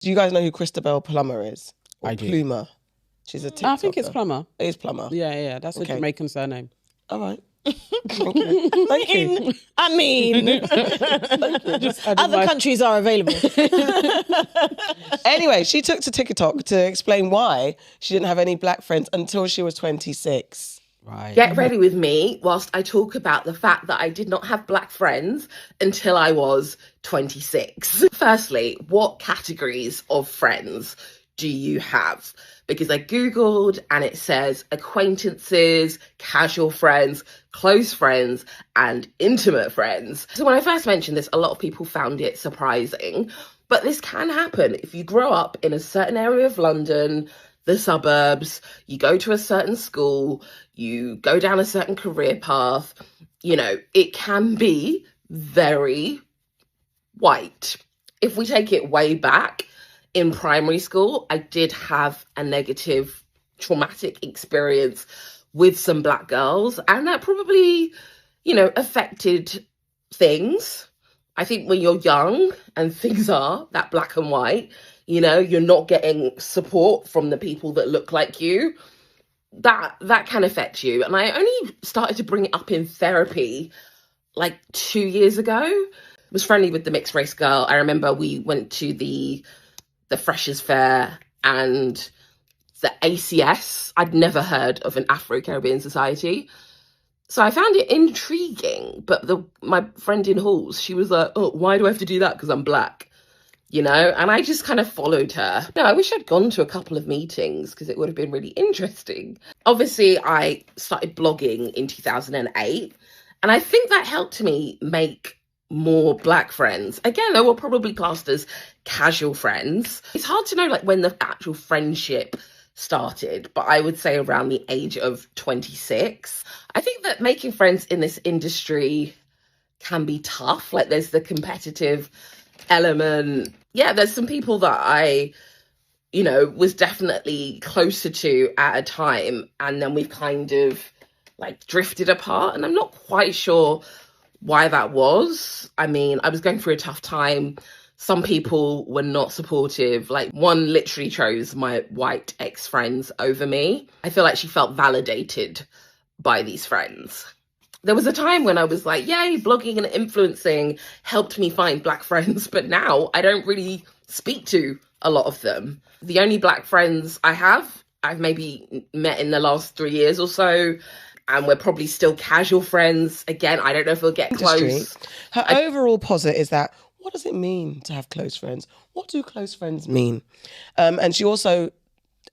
Do you guys know who Kristabel Plummer is? Or I do. Plummer? She's a TikToker. I think it's Plummer. It is Plummer. Yeah. That's a Jamaican surname. All right. Thank you. Thank you. I mean, other countries are available. Anyway, she took to TikTok to explain why she didn't have any black friends until she was 26. Right. Get ready with me whilst I talk about the fact that I did not have black friends until I was 26. Firstly, what categories of friends do you have? Because I Googled and it says acquaintances, casual friends, close friends, and intimate friends. So when I first mentioned this, a lot of people found it surprising, but this can happen. If you grow up in a certain area of London, the suburbs, you go to a certain school, you go down a certain career path, you know, it can be very white. If we take it way back, in primary school, I did have a negative, traumatic experience with some black girls, and that probably, you know, affected things. I think when you're young and things are that black and white, you know, you're not getting support from the people that look like you, that can affect you. And I only started to bring it up in therapy like 2 years ago. I was friendly with the mixed race girl. I remember we went to the Freshers' Fair and the ACS. I'd never heard of an Afro-Caribbean society. So I found it intriguing. But my friend in halls, she was like, oh, why do I have to do that? Because I'm black, you know? And I just kind of followed her. No, I wish I'd gone to a couple of meetings because it would have been really interesting. Obviously, I started blogging in 2008. And I think that helped me make more black friends. Again, they were probably classed as casual friends. It's hard to know like when the actual friendship started, but I would say around the age of 26. I think that making friends in this industry can be tough. Like there's the competitive element. Yeah, there's some people that I, you know, was definitely closer to at a time, and then we've kind of like drifted apart, and I'm not quite sure why that was. I mean, I was going through a tough time. Some people were not supportive. Like one literally chose my white ex-friends over me. I feel like she felt validated by these friends. There was a time when I was like, yay, blogging and influencing helped me find black friends. But now I don't really speak to a lot of them. The only black friends I have, I've maybe met in the last 3 years or so. And we're probably still casual friends. Again, I don't know if we'll get close. Her overall posit is that, what does it mean to have close friends? What do close friends mean? And she also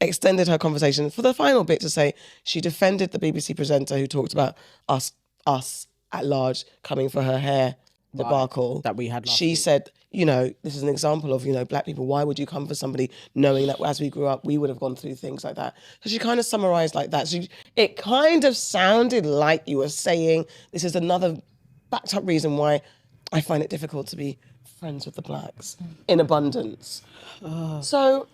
extended her conversation for the final bit to say she defended the BBC presenter who talked about us at large coming for her hair debacle that we had last She week. said, you know, this is an example of, you know, black people, why would you come for somebody knowing that as we grew up, we would have gone through things like that? So she kind of summarized like that. So it kind of sounded like you were saying, this is another backed up reason why I find it difficult to be friends with the blacks in abundance. So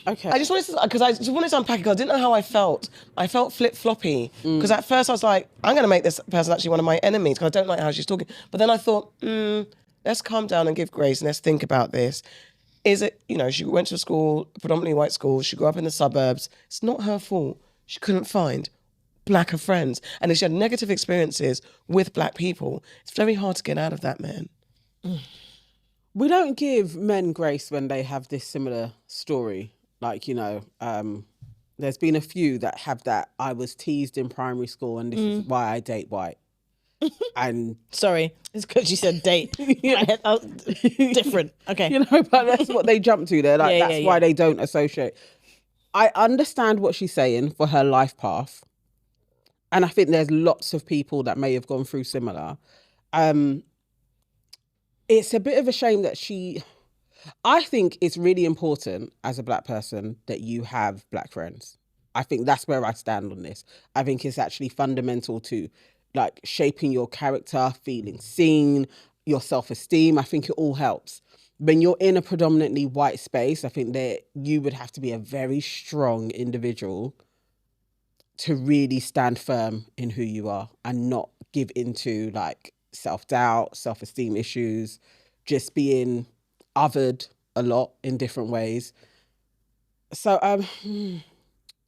Okay. I just wanted to unpack it because I didn't know how I felt. I felt flip-floppy because at first I was like, I'm going to make this person actually one of my enemies because I don't like how she's talking. But then I thought, let's calm down and give grace and let's think about this. Is it, you know, she went to a school, a predominantly white school. She grew up in the suburbs. It's not her fault. She couldn't find blacker friends. And if she had negative experiences with black people, it's very hard to get out of that, man. We don't give men grace when they have this similar story. Like, you know, there's been a few that have that, I was teased in primary school and this is why I date white. And sorry, it's because you said date. That was different. Okay. You know, but that's what they jump to. They're like, that's why they don't associate. I understand what she's saying for her life path. And I think there's lots of people that may have gone through similar. It's a bit of a shame that I think it's really important as a black person that you have black friends. I think that's where I stand on this. I think it's actually fundamental to like shaping your character, feeling seen, your self-esteem. I think it all helps. When you're in a predominantly white space, I think that you would have to be a very strong individual to really stand firm in who you are and not give into like self-doubt, self-esteem issues, just being othered a lot in different ways. So,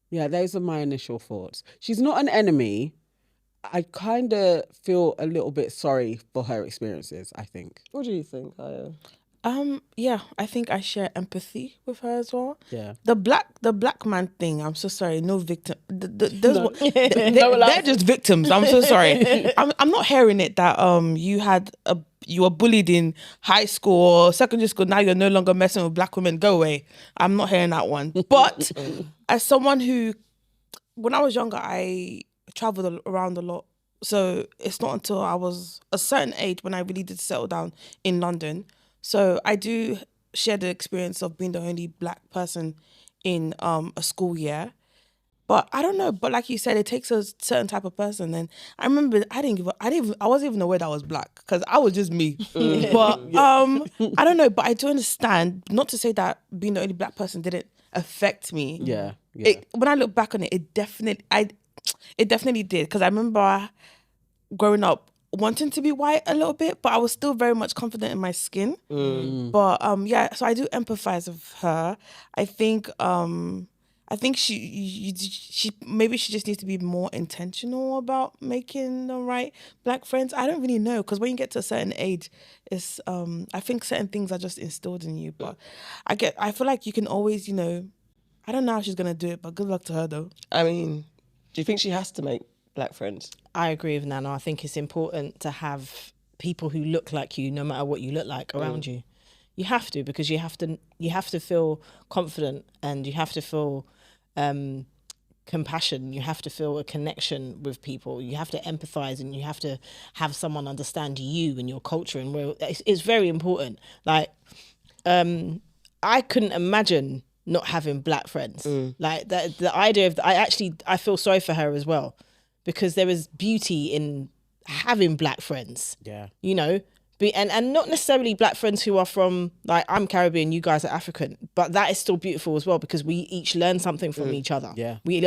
yeah, those are my initial thoughts. She's not an enemy. I kind of feel a little bit sorry for her experiences, I think. What do you think, Aya? Yeah, I think I share empathy with her as well. Yeah. The black man thing, I'm so sorry, no victim. No. They're just victims. I'm so sorry. I'm not hearing it that you were bullied in high school or secondary school. Now you're no longer messing with black women. Go away. I'm not hearing that one. But as someone who, when I was younger, I traveled around a lot. So it's not until I was a certain age when I really did settle down in London. So I do share the experience of being the only black person in a school year. But I don't know. But like you said, it takes a certain type of person. And I remember I wasn't even aware that I was black because I was just me. But I don't know. But I do understand. Not to say that being the only black person didn't affect me. Yeah. When I look back on it, it definitely did. Because I remember growing up wanting to be white a little bit, but I was still very much confident in my skin. But yeah, so I do empathize with her. I think she maybe she just needs to be more intentional about making the right black friends. I don't really know, because when you get to a certain age, it's I think certain things are just instilled in you. But I feel like you can always, I don't know how she's gonna do it, but good luck to her though. I mean, do you think she has to make black friends? I agree with Nana. I think it's important to have people who look like you, no matter what you look like, around you. You have to, because you have to feel confident, and you have to feel compassion. You have to feel a connection with people. You have to empathize, and you have to have someone understand you and your culture. And it's very important. Like, I couldn't imagine not having black friends. Like the idea of I feel sorry for her as well, because there is beauty in having black friends. Yeah. And not necessarily black friends who are from, like, I'm Caribbean, you guys are African, but that is still beautiful as well, because we each learn something from each other. Yeah. We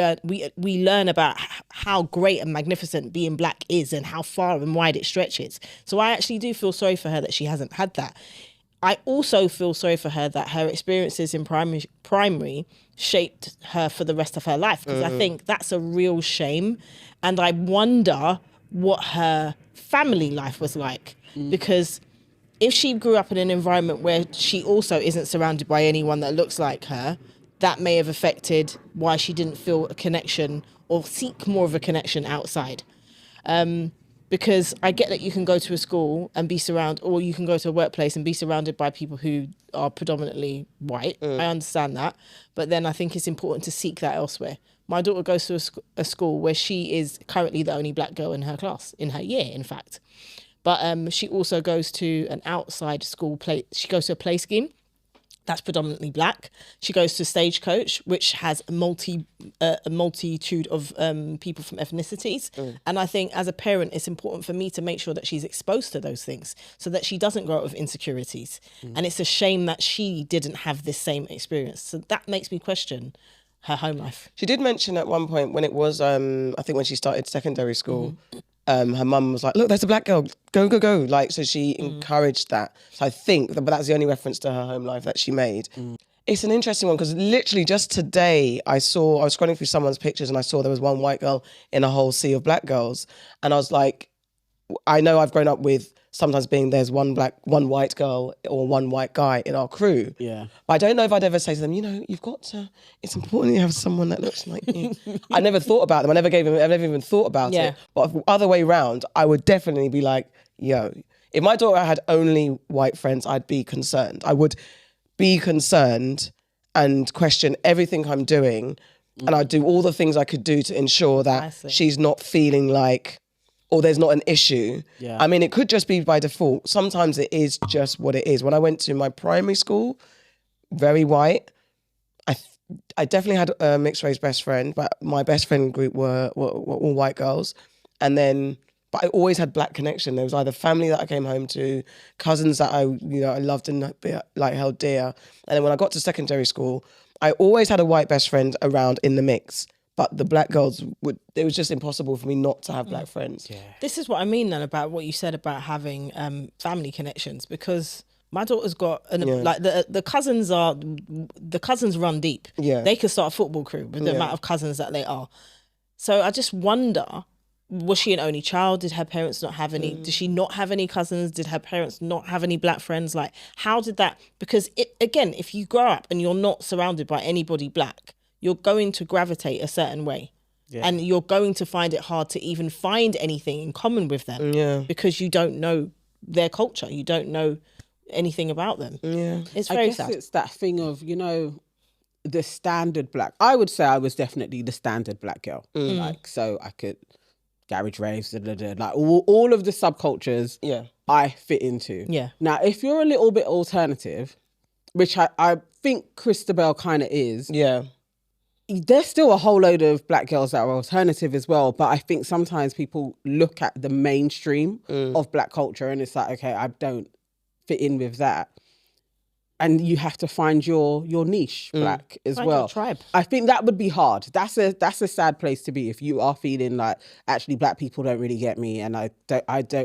learn about how great and magnificent being black is and how far and wide it stretches. So I actually do feel sorry for her that she hasn't had that. I also feel sorry for her that her experiences in primary shaped her for the rest of her life, because I think that's a real shame. And I wonder what her family life was like, because if she grew up in an environment where she also isn't surrounded by anyone that looks like her, that may have affected why she didn't feel a connection or seek more of a connection outside. Because I get that you can go to a school and be surrounded, or you can go to a workplace and be surrounded by people who are predominantly white. I understand that. But then I think it's important to seek that elsewhere. My daughter goes to a school where she is currently the only black girl in her class, in her year, in fact. But she also goes to an outside school play. She goes to a play scheme that's predominantly black. She goes to Stagecoach, which has a multitude of people from ethnicities. And I think as a parent, it's important for me to make sure that she's exposed to those things so that she doesn't grow up with insecurities. And it's a shame that she didn't have this same experience. So that makes me question her home life. She did mention at one point when it was, I think when she started secondary school, her mum was like, look, there's a black girl, go, go, go. Like, so she encouraged that. So I think, but that's the only reference to her home life that she made. It's an interesting one, because literally just today I was scrolling through someone's pictures and I saw there was one white girl in a whole sea of black girls. And I was like, I know I've grown up with sometimes being there's one white girl or one white guy in our crew. Yeah. But I don't know if I'd ever say to them, you've got to, it's important you have someone that looks like you. I never thought about them. I never even thought about it. But other way round, I would definitely be like, if my daughter had only white friends, I'd be concerned. I would be concerned and question everything I'm doing. And I'd do all the things I could do to ensure that she's not feeling like, or there's not an issue. Yeah. I mean, it could just be by default. Sometimes it is just what it is. When I went to my primary school, very white, I definitely had a mixed race best friend, but my best friend group were all white girls. But I always had black connection. There was either family that I came home to, cousins that I loved and like held dear. And then when I got to secondary school, I always had a white best friend around in the mix. But the black girls it was just impossible for me not to have black friends. Yeah. This is what I mean then about what you said about having family connections, because My daughter's got like the cousins run deep. Yeah. They could start a football crew with the amount of cousins that they are. So I just wonder, was she an only child? Did her parents not have any? Did she not have any cousins? Did her parents not have any black friends? Like, how did that? Because again, if you grow up and you're not surrounded by anybody black, you're going to gravitate a certain way. Yeah. And you're going to find it hard to even find anything in common with them because you don't know their culture. You don't know anything about them. Yeah. It's very sad. It's that thing of, you know, the standard black. I would say I was definitely the standard black girl. Like, so I could garage raves, like all of the subcultures I fit into. Yeah. Now, if you're a little bit alternative, which I think Kristabel kind of is. Yeah. There's still a whole load of black girls that are alternative as well, but I think sometimes people look at the mainstream of black culture and it's like, okay, I don't fit in with that. And you have to find your niche black as well. Your tribe. I think that would be hard. That's a sad place to be if you are feeling like actually black people don't really get me and I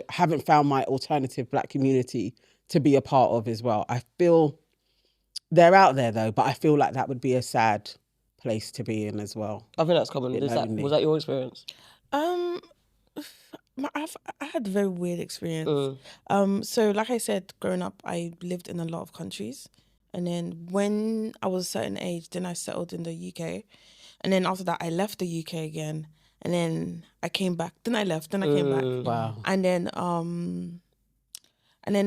haven't found my alternative black community to be a part of as well. I feel they're out there though, but I feel like that would be a sad place to be in as well. I think that's common. Was that your experience? I had a very weird experience. So like I said, growing up, I lived in a lot of countries. And then when I was a certain age, then I settled in the UK. And then after that, I left the UK again. And then I came back. Then I left. Then I came back. Wow. And then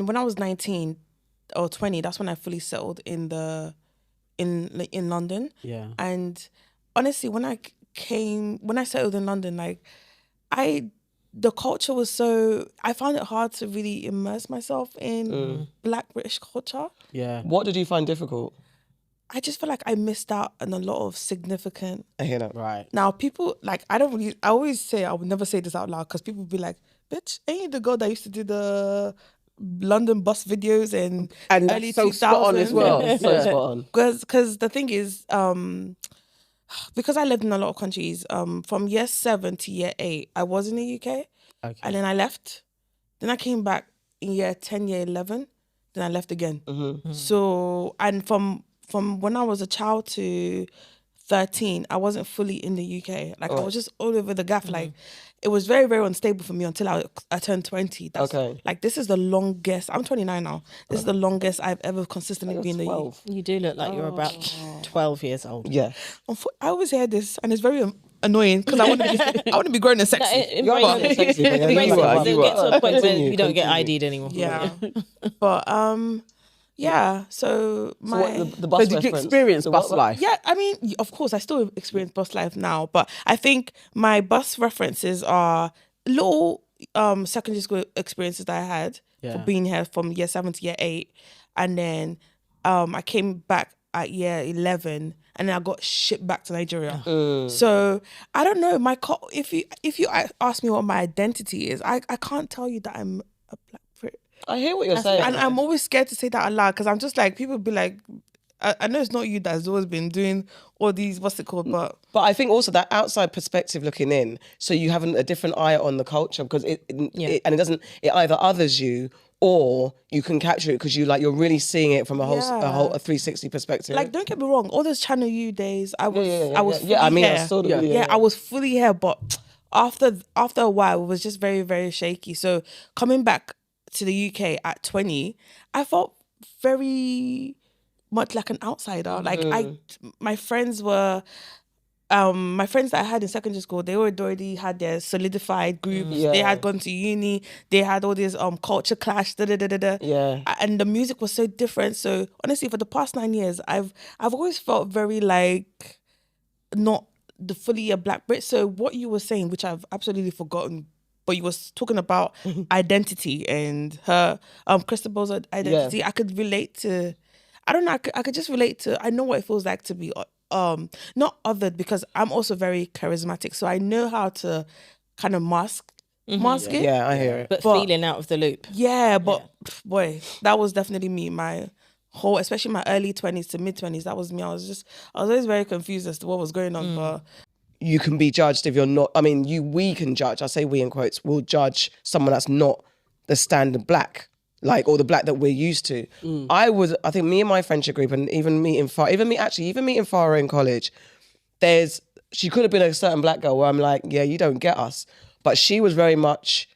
when I was 19 or 20, that's when I fully settled in London. Yeah. And honestly, when I settled in London, like the culture was I found it hard to really immerse myself in Black British culture. Yeah. What did you find difficult? I just feel like I missed out on a lot of significant. I hear that. Right. Now people like I always say I would never say this out loud because people would be like, "Bitch, ain't you the girl that used to do the London bus videos and early so 2000s?" spot on as well. So spot on. Because the thing is, because I lived in a lot of countries, from year 7 to year 8, I was in the UK. Okay. And then I left. Then I came back in year 10, year 11. Then I left again. So, and from when I was a child to 13, I wasn't fully in the UK. Like, I was just all over the gaff. Like, it was very, very unstable for me until I turned 20. Like, this is the longest. I'm 29 now. This is the longest I've ever consistently been in the UK. You do look like you're about 12 years old. Yeah. I always hear this, and it's very annoying because I want to be grown and sexy. You'll get to a point where you don't get ID'd anymore. Yeah. But yeah, so the bus did you experience bus life? Yeah, I mean, of course, I still experience bus life now, but I think my bus references are little secondary school experiences that I had for being here from year 7 to year 8, and then I came back at year 11, and then I got shipped back to Nigeria. So I don't know. If you ask me what my identity is, I can't tell you that I'm a Black Brit. I hear what you're saying. And I'm always scared to say that aloud because I'm just like, people be like, I know it's not you that's always been doing all these, what's it called, but I think also that outside perspective looking in, so you have a different eye on the culture because it either others you or you can capture it because you're really seeing it from a 360 perspective. Like, don't get me wrong, all those Channel U days, I was fully I mean, here. I saw the I was fully here, but after a while, it was just very, very shaky. So coming back to the UK at 20, I felt very much like an outsider. Like my friends that I had in secondary school, they already had their solidified groups. They had gone to uni. They had all this culture clash. And the music was so different. So honestly, for the past 9 years, I've always felt very like not the fully a Black Brit. So what you were saying, which I've absolutely forgotten, but you was talking about identity and her Kristabel's identity. Yeah. I could relate to. I don't know. I could just relate to. I know what it feels like to be not othered because I'm also very charismatic, so I know how to kind of mask it. Yeah, I hear it. But feeling out of the loop. Yeah, but boy, that was definitely me. My whole, especially my early 20s to mid 20s, that was me. I was always very confused as to what was going on. But you can be judged if you're not. I mean, we can judge. I say we in quotes. We'll judge someone that's not the standard Black like, or the black that we're used to. I think me and my friendship group, and even meeting Farrah in college, she could have been a certain black girl where I'm like, yeah, you don't get us. But you were very much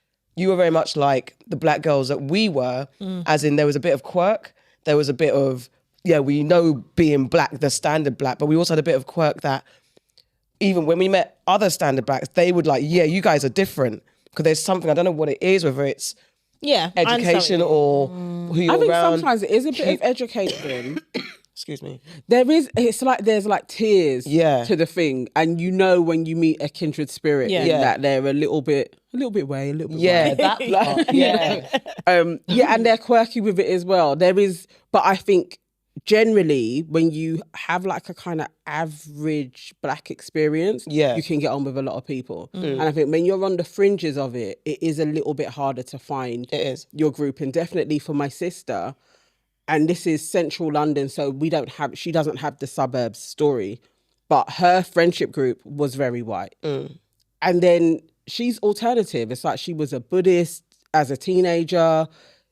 like the black girls that we were, as in there was a bit of quirk, there was a bit of, we know being black, the standard black, but we also had a bit of quirk that even when we met other standard blacks, they would like, yeah, you guys are different. Because there's something, I don't know what it is, whether it's education or who you're around. I think sometimes it is a bit of education. Excuse me. It's like there's like tears to the thing, and you know when you meet a kindred spirit that they're a little bit way. That part. And they're quirky with it as well. But I think generally when you have like a kind of average black experience, you can get on with a lot of people. And I think when you're on the fringes of it, it is a little bit harder to find your group. And definitely for my sister, and this is central London, so she doesn't have the suburbs story, but her friendship group was very white. And then she's alternative. It's like she was a Buddhist as a teenager.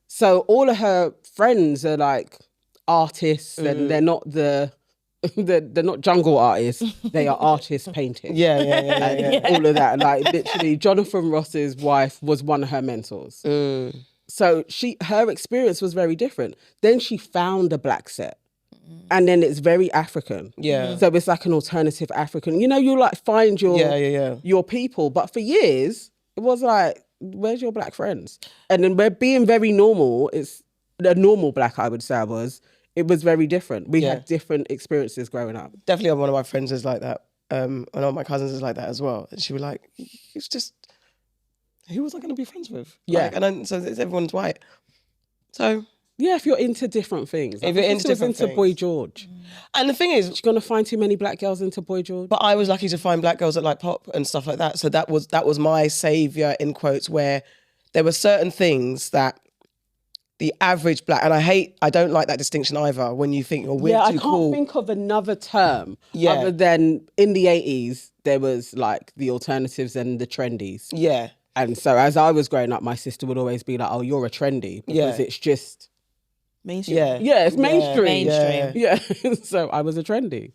So all of her friends are like artists, and they're not they're not jungle artists. They are artists painting. All of that. Like literally, Jonathan Ross's wife was one of her mentors. So her experience was very different. Then she found a black set. And then it's very African. So it's like an alternative African. You know, you like find your people. But for years, it was like, where's your black friends? And then we're being very normal. It's the normal black, I would say it was very different. We had different experiences growing up. Definitely one of my friends is like that. One of my cousins is like that as well. And she was like, it's just, who was I going to be friends with? So everyone's white. So... yeah, if you're into different things. If you're into different things. Boy George. And the thing is... she's going to find too many black girls into Boy George. But I was lucky to find black girls that like pop and stuff like that. So that was my saviour, in quotes, where there were certain things that the average black... and I don't like that distinction either, when you think, oh, we're too cool. I can't think of another term other than in the 80s, there was like the alternatives and the trendies. Yeah. And so as I was growing up, my sister would always be like, oh, you're a trendy. Because it's just... mainstream. Yeah, it's mainstream. Mainstream. Yeah. So I was a trendy.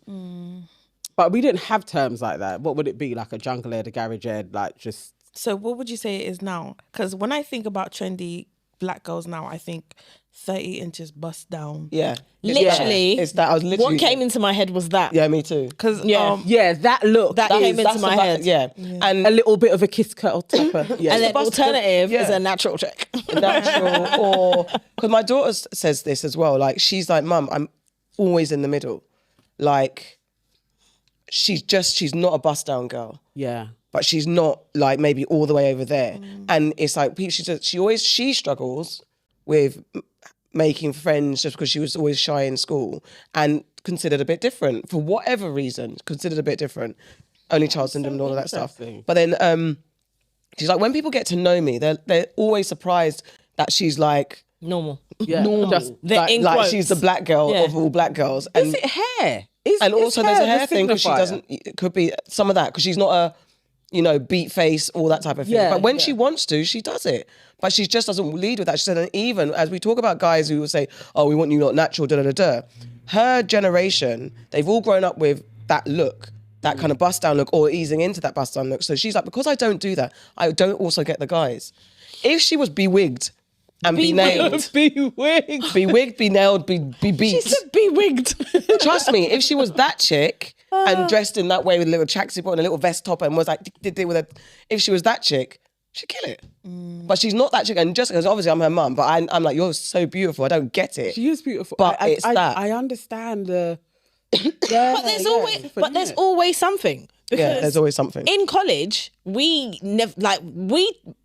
But we didn't have terms like that. What would it be? Like a jungle head, a garage head, like just... So what would you say it is now? Because when I think about trendy black girls now, I think 30 inches bust down. Yeah. Literally, It's that. I was literally... what came into my head was that. Yeah, me too. Because that look. That came into my head. Yeah. And a little bit of a kiss curl topper. And then alternative is a natural check. natural, or... because my daughter says this as well. Like, she's like, Mum, I'm always in the middle. Like, she's not a bust down girl. Yeah. But she's not like maybe all the way over there. And it's like, she struggles with making friends just because she was always shy in school and considered a bit different for whatever reason, considered a bit different. Only child syndrome and all of that stuff. But then she's like, when people get to know me, they're always surprised that she's like Normal. Yeah. normal. Just Like she's the black girl of all black girls. And, is it hair? and also there's a hair thing because she signifier? doesn't, it could be some of that because she's not a, beat face, all that type of thing. Yeah, but when she wants to, she does it. But she just doesn't lead with that. She said, and even as we talk about guys who will say, oh, we want you not natural, da-da-da-da. Her generation, they've all grown up with that look, that kind of bust down look or easing into that bust down look. So she's like, because I don't do that, I don't also get the guys. If she was bewigged and be nailed. Be wigged, be nailed, be beat. She said be wigged. Trust me, if she was that chick and dressed in that way with a little tracksuit on and a little vest top and was like, if she was that chick, she'd kill it. But she's not that chick. And just because obviously I'm her mum, but I'm like, you're so beautiful. I don't get it. She is beautiful. But it's that. I understand the... But there's always something. Because there's always something. In college, we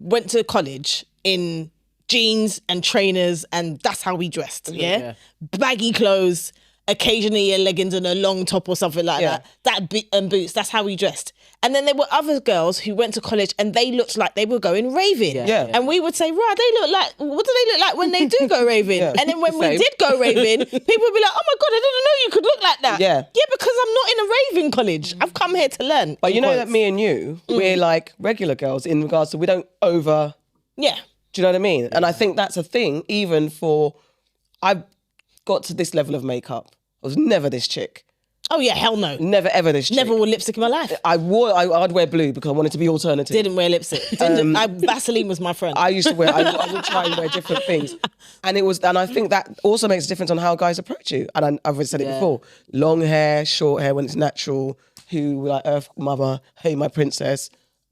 went to college in jeans and trainers, and that's how we dressed. Yeah, baggy clothes, occasionally a leggings and a long top or something like that. And boots. That's how we dressed. And then there were other girls who went to college and they looked like they were going raving. Yeah. And we would say, right, they look like, what do they look like when they do go raving? And then when we did go raving, people would be like, oh my God, I didn't know you could look like that. Yeah. Yeah, because I'm not in a raving college. I've come here to learn. But you know that me and you, we're like regular girls in regards to we don't over... Yeah. Do you know what I mean? And I think that's a thing even for, I've got to this level of makeup. I was never this chick. Oh yeah, hell no. Never ever this chick. Never wore lipstick in my life. I'd wear blue because I wanted to be alternative. Didn't wear lipstick. Vaseline was my friend. I used to wear, I would try and wear different things. And I think that also makes a difference on how guys approach you. And I've already said it before. Long hair, short hair when it's natural, who like Earth Mother, hey my princess,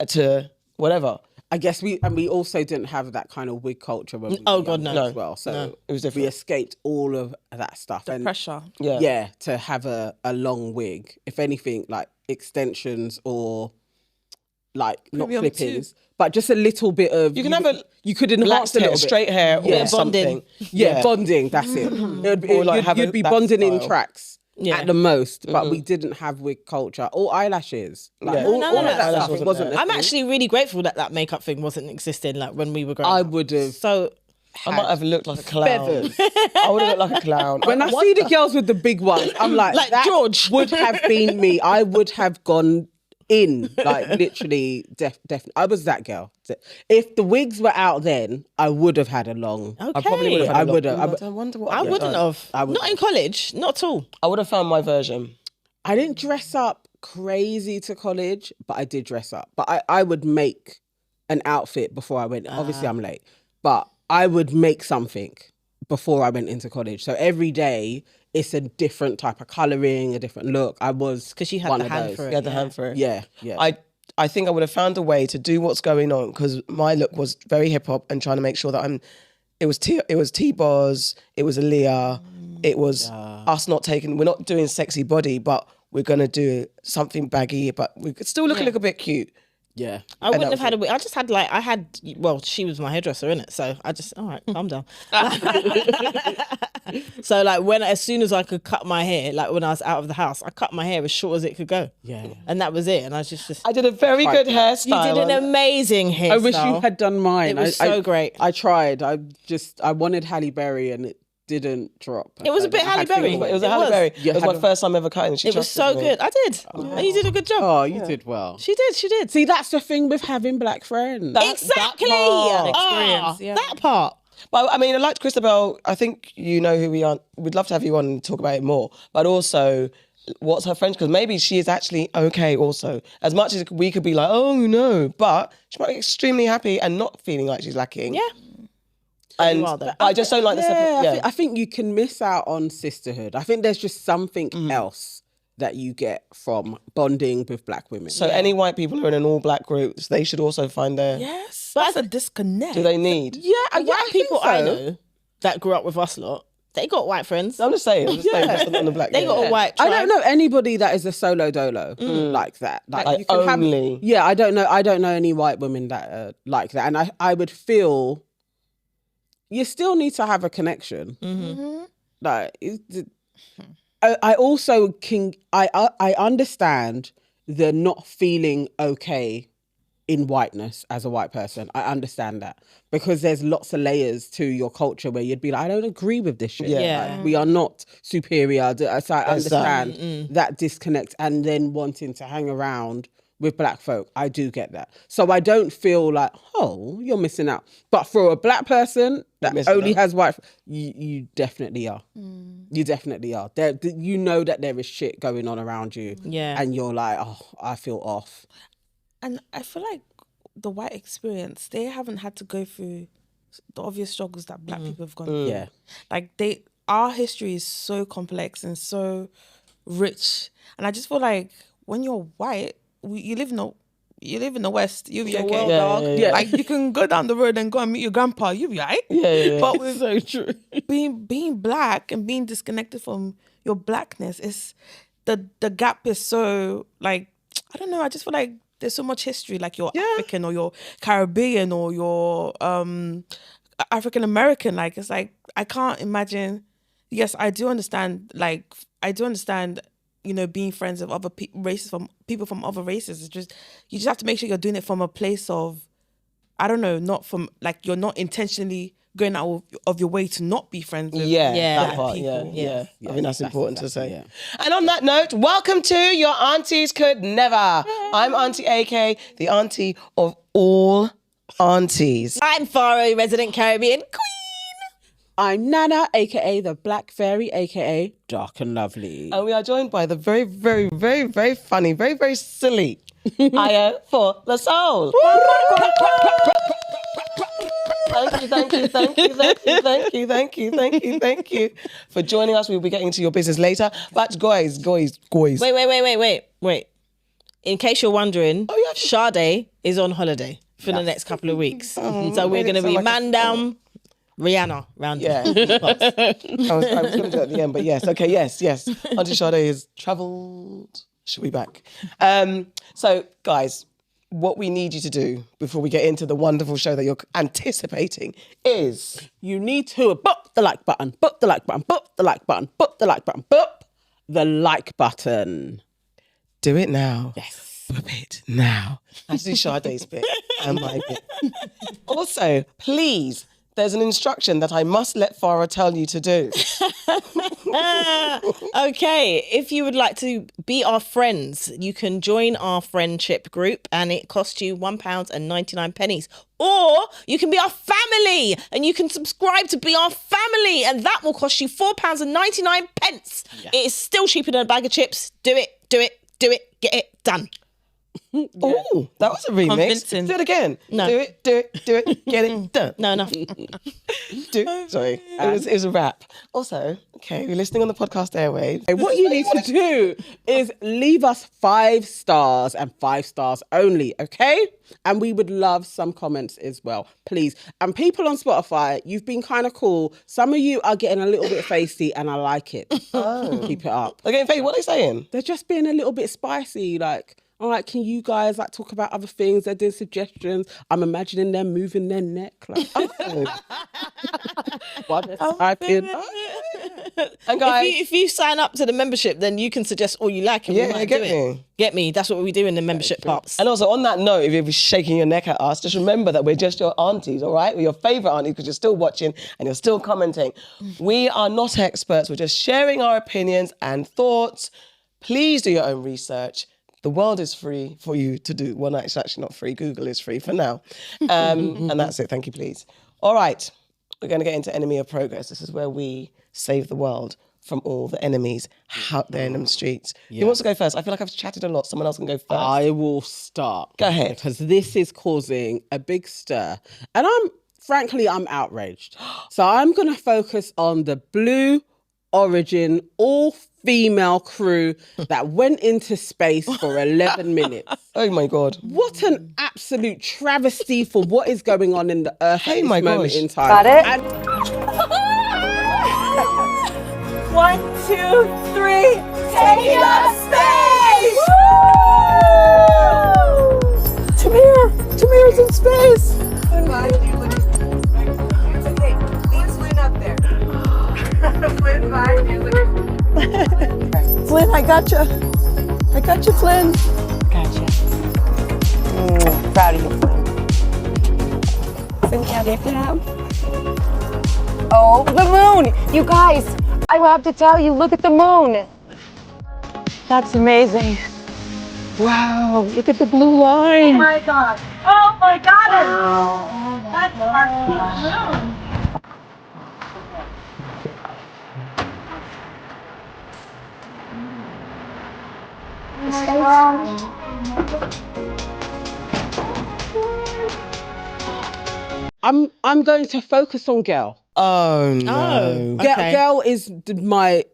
to whatever. I guess we also didn't have that kind of wig culture when we were God, younger no. as well. So No, it was different. We escaped all of that stuff. The pressure. Yeah. To have a long wig. If anything, like extensions or like not Premium clippings, but just a little bit of You can have you could enhance a little bit. straight hair or something. Yeah, bonding, that's it. Or like You'd be that bonding in style. tracks at the most, but we didn't have wig culture or eyelashes. Like, Yeah. all No, of that eyelash stuff wasn't wasn't there. a I'm thing. actually really grateful that makeup thing wasn't existing like when we were growing I up. would have So I might have looked like a clown. feathers. I would have looked like a clown. When I see the girls with the big ones, I'm like that George. would have been me. I would have gone in, like literally, definitely. I was that girl. If the wigs were out then, I would have had a long. okay. I probably would have had I a would look. have. I wonder what I wouldn't have. Not in college. Not at all. I would have found my version. I didn't dress up crazy to college, but I did dress up. But I would make an outfit before I went. Obviously, I'm late, but I would make something before I went into college. So every day it's a different type of colouring, a different look. I was Because you had one the of hand those. for it. You had the hand for it. Yeah. I think I would have found a way to do what's going on because my look was very hip hop and trying to make sure that it was T-Boz, it was Aaliyah, it was us we're not doing sexy body, but we're gonna do something baggy, but we could still look a little bit cute. Yeah. I wouldn't have had a wig. I just had well, she was my hairdresser, innit? So I just, all right, calm down. So like as soon as I could cut my hair, like when I was out of the house, I cut my hair as short as it could go. Yeah. And that was it. And I was just I did a very good hairstyle. you did an amazing hairstyle. I wish you had done mine. It was so great. I tried. I wanted Halle Berry and it didn't drop. It was a bit Halle Berry. It was a Halle Berry. You It was had my a- first time ever cutting. She It was trusted so me. good. I did. And you did a good job. Oh, you did well. She did. See, that's the thing with having black friends. Exactly. part. Ah, Yeah. that part. But I mean, I liked Kristabel. I think you know who we are. We'd love to have you on and talk about it more. But also, what's her French? Because maybe she is actually okay also. As much as we could be like, oh no, but she might be extremely happy and not feeling like she's lacking. Yeah. And You are, though. I just don't like the separate. I think you can miss out on sisterhood. I think there's just something else that you get from bonding with black women. So any white people who are in an all-black group, they should also find their... Yes. That's a disconnect. Do they need? yeah, White people I know that grew up with us lot, they got white friends. I'm just saying. Just on the black. They got a white I tribe. don't know anybody that is a solo dolo like that. Like you can only. Yeah, I don't know any white women that are like that, and I would feel you still need to have a connection. Like, I also I understand the not feeling okay in whiteness as a white person. I understand that because there's lots of layers to your culture where you'd be like, I don't agree with this shit. Yeah. Like, we are not superior. So I understand that disconnect and then wanting to hang around with black folk. I do get that. So I don't feel like, oh, you're missing out. But for a black person that missing only out. has white, you definitely are. You definitely are. You know that there is shit going on around you. Yeah. And you're like, oh, I feel off. And I feel like the white experience, they haven't had to go through the obvious struggles that black people have gone through. Yeah. Like our history is so complex and so rich. And I just feel like when you're white, you live in the West, you'll be okay. dog. Yeah. Like you can go down the road and go and meet your grandpa, you'll be right. Yeah. But with So true. being black and being disconnected from your blackness, is the gap is so like, I don't know, I just feel like there's so much history, like you're African or you're Caribbean or you're African American. Like it's like I can't imagine. Yes, I do understand. You know, being friends with other races, from people from other races. It's just you just have to make sure you're doing it from a place of, I don't know, not from like you're not intentionally going out of your way to not be friends with. Yeah. That part, people. yeah. I think that's important to say. yeah. And on that note, welcome to Your Aunties Could Never. I'm Auntie AK, the auntie of all Aunties. I'm Farrah, resident Caribbean queen. I'm Nana, aka the Black Fairy, aka Dark and Lovely. And we are joined by the very, very, very, very funny, very, very silly Aya for the Soul. Thank you for joining us. We'll be getting to your business later. But guys. Wait. In case you're wondering, Sade is on holiday for the next couple of weeks. So we're going to be man down, Rihanna round here. Yeah. I was going to do it at the end, but yes. Okay, yes. Auntie Sade is travelled. She'll be back. So, guys, what we need you to do before we get into the wonderful show that you're anticipating is... You need to boop the like button, boop the like button, boop the like button, boop the like button, boop the like button. Do it now. Yes. Boop it now. I do Sade's bit and my bit. Also, please... There's an instruction that I must let Farrah tell you to do. Okay, if you would like to be our friends, you can join our friendship group and it costs you £1.99. Or you can be our family and you can subscribe to be our family and that will cost you £4.99. Yeah. It is still cheaper than a bag of chips. Do it, get it done. Yeah. Oh, that was a remix. Convincing. Do it again. No. Do it, get it done. No, enough. Sorry, it was a rap. Also, okay, you're listening on the podcast airwaves. What you need to do is leave us 5 stars and 5 stars only, okay? And we would love some comments as well, please. And people on Spotify, you've been kind of cool. Some of you are getting a little bit feisty and I like it. Keep it up. Okay, what are they saying? They're just being a little bit spicy, like... All right, can you guys like talk about other things? They're doing suggestions. I'm imagining them moving their neck. Like, And guys, if you sign up to the membership, then you can suggest all you like. And we might do it. Get me. That's what we do in the membership parts. And also on that note, if you're shaking your neck at us, just remember that we're just your aunties, all right? We're your favourite aunties because you're still watching and you're still commenting. We are not experts. We're just sharing our opinions and thoughts. Please do your own research. The world is free for you to do. Well, no, it's actually not free. Google is free for now. And that's it. Thank you, please. All right. We're going to get into Enemy of Progress. This is where we save the world from all the enemies out there in the streets. Yes. Who wants to go first? I feel like I've chatted a lot. Someone else can go first. I will start. Go ahead. Because this is causing a big stir. And I'm outraged. So I'm going to focus on the Blue Origin all-female crew that went into space for 11 minutes. Oh my God. What an absolute travesty for what is going on in the Earth at this moment in time. Got it? And 1, 2, 3, take up space! Tamir's in space. Okay, leave Flynn up there. Flynn, Flynn, I gotcha, Flynn. Gotcha. Proud of you, Flynn. Flynn, can I get Oh, the moon! You guys, I have to tell you, look at the moon. That's amazing. Wow, look at the blue line. Oh my God! Oh my God! Wow. That's our moon. I'm going to focus on Girl. Oh no. Okay. Girl is my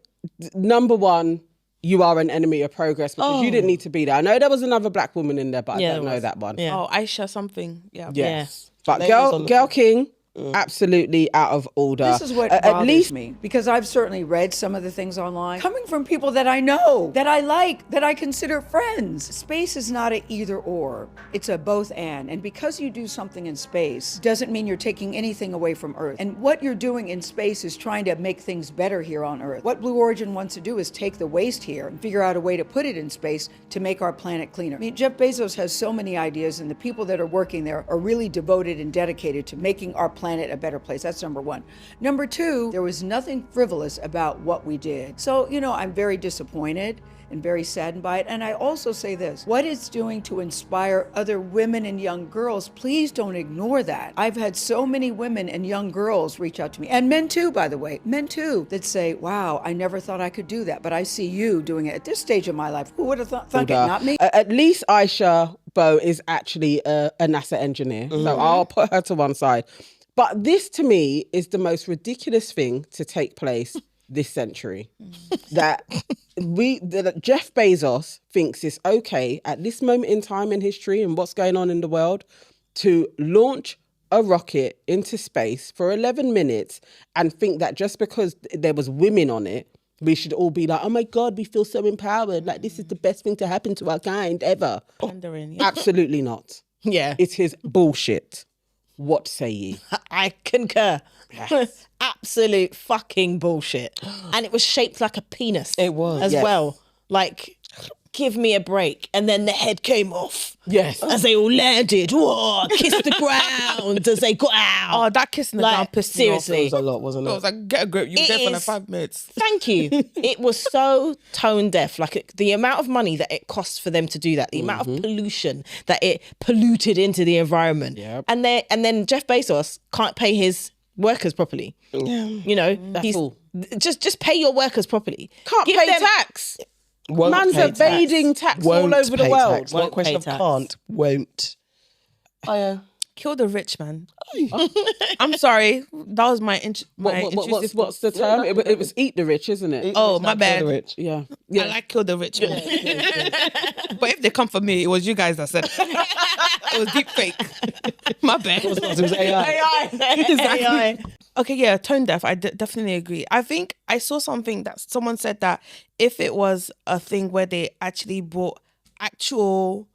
number one. You are an enemy of progress because you didn't need to be there. I know there was another black woman in there, but I don't know that one. Yeah. Oh, Aisha something. Yeah. Yes. But Ladies on the Girl King, absolutely out of order. This is what bothers me, because I've certainly read some of the things online coming from people that I know, that I like, that I consider friends. Space is not a either or, it's a both and because you do something in space doesn't mean you're taking anything away from Earth. And what you're doing in space is trying to make things better here on Earth. What Blue Origin wants to do is take the waste here and figure out a way to put it in space to make our planet cleaner. I mean, Jeff Bezos has so many ideas, and the people that are working there are really devoted and dedicated to making our planet a better place. That's number one. Number two, there was nothing frivolous about what we did. So, I'm very disappointed. and very saddened by it. And I also say this, what it's doing to inspire other women and young girls, please don't ignore that. I've had so many women and young girls reach out to me, and men too, by the way, men too, that say, wow, I never thought I could do that, but I see you doing it at this stage of my life. Who would have thought it? Not me. At least Aisha Bo is actually a NASA engineer, so I'll put her to one side. But this, to me, is the most ridiculous thing to take place this century. that Jeff Bezos thinks it's okay at this moment in time in history and what's going on in the world to launch a rocket into space for 11 minutes and think that just because there was women on it, we should all be like, oh my God, we feel so empowered. Like, this is the best thing to happen to our kind ever. Absolutely not. Yeah. It is bullshit. What say ye? I concur. Yes. Absolute fucking bullshit. And it was shaped like a penis. It was. As Yes. well. Like, give me a break. And then the head came off. Yes. As they all landed. Whoa, kissed the ground as they got out. Oh, that kiss in the ground pissed me off. seriously. It was a lot, wasn't I it? was like, get a grip. You were It there for like is- 5 minutes. Thank you. It was so tone deaf. Like the amount of money that it costs for them to do that, the amount of pollution that it polluted into the environment. Yep. And then Jeff Bezos can't pay his workers properly. Yeah. You know, That's all. just pay your workers properly. Can't Give pay them- tax. Won't Man's pay evading tax all Won't over the pay world. tax. Not a Won't question pay of tax. can't, won't. Kill the rich man. I'm sorry. That was my intrusive. What's the term? It was eat the rich, isn't it? Oh, my bad. Yeah. I like kill the rich man. But if they come for me, it was you guys that said it. It was deep fake. My bad. It was AI. AI. Okay, yeah, tone deaf. I definitely agree. I think I saw something that someone said that if it was a thing where they actually brought actual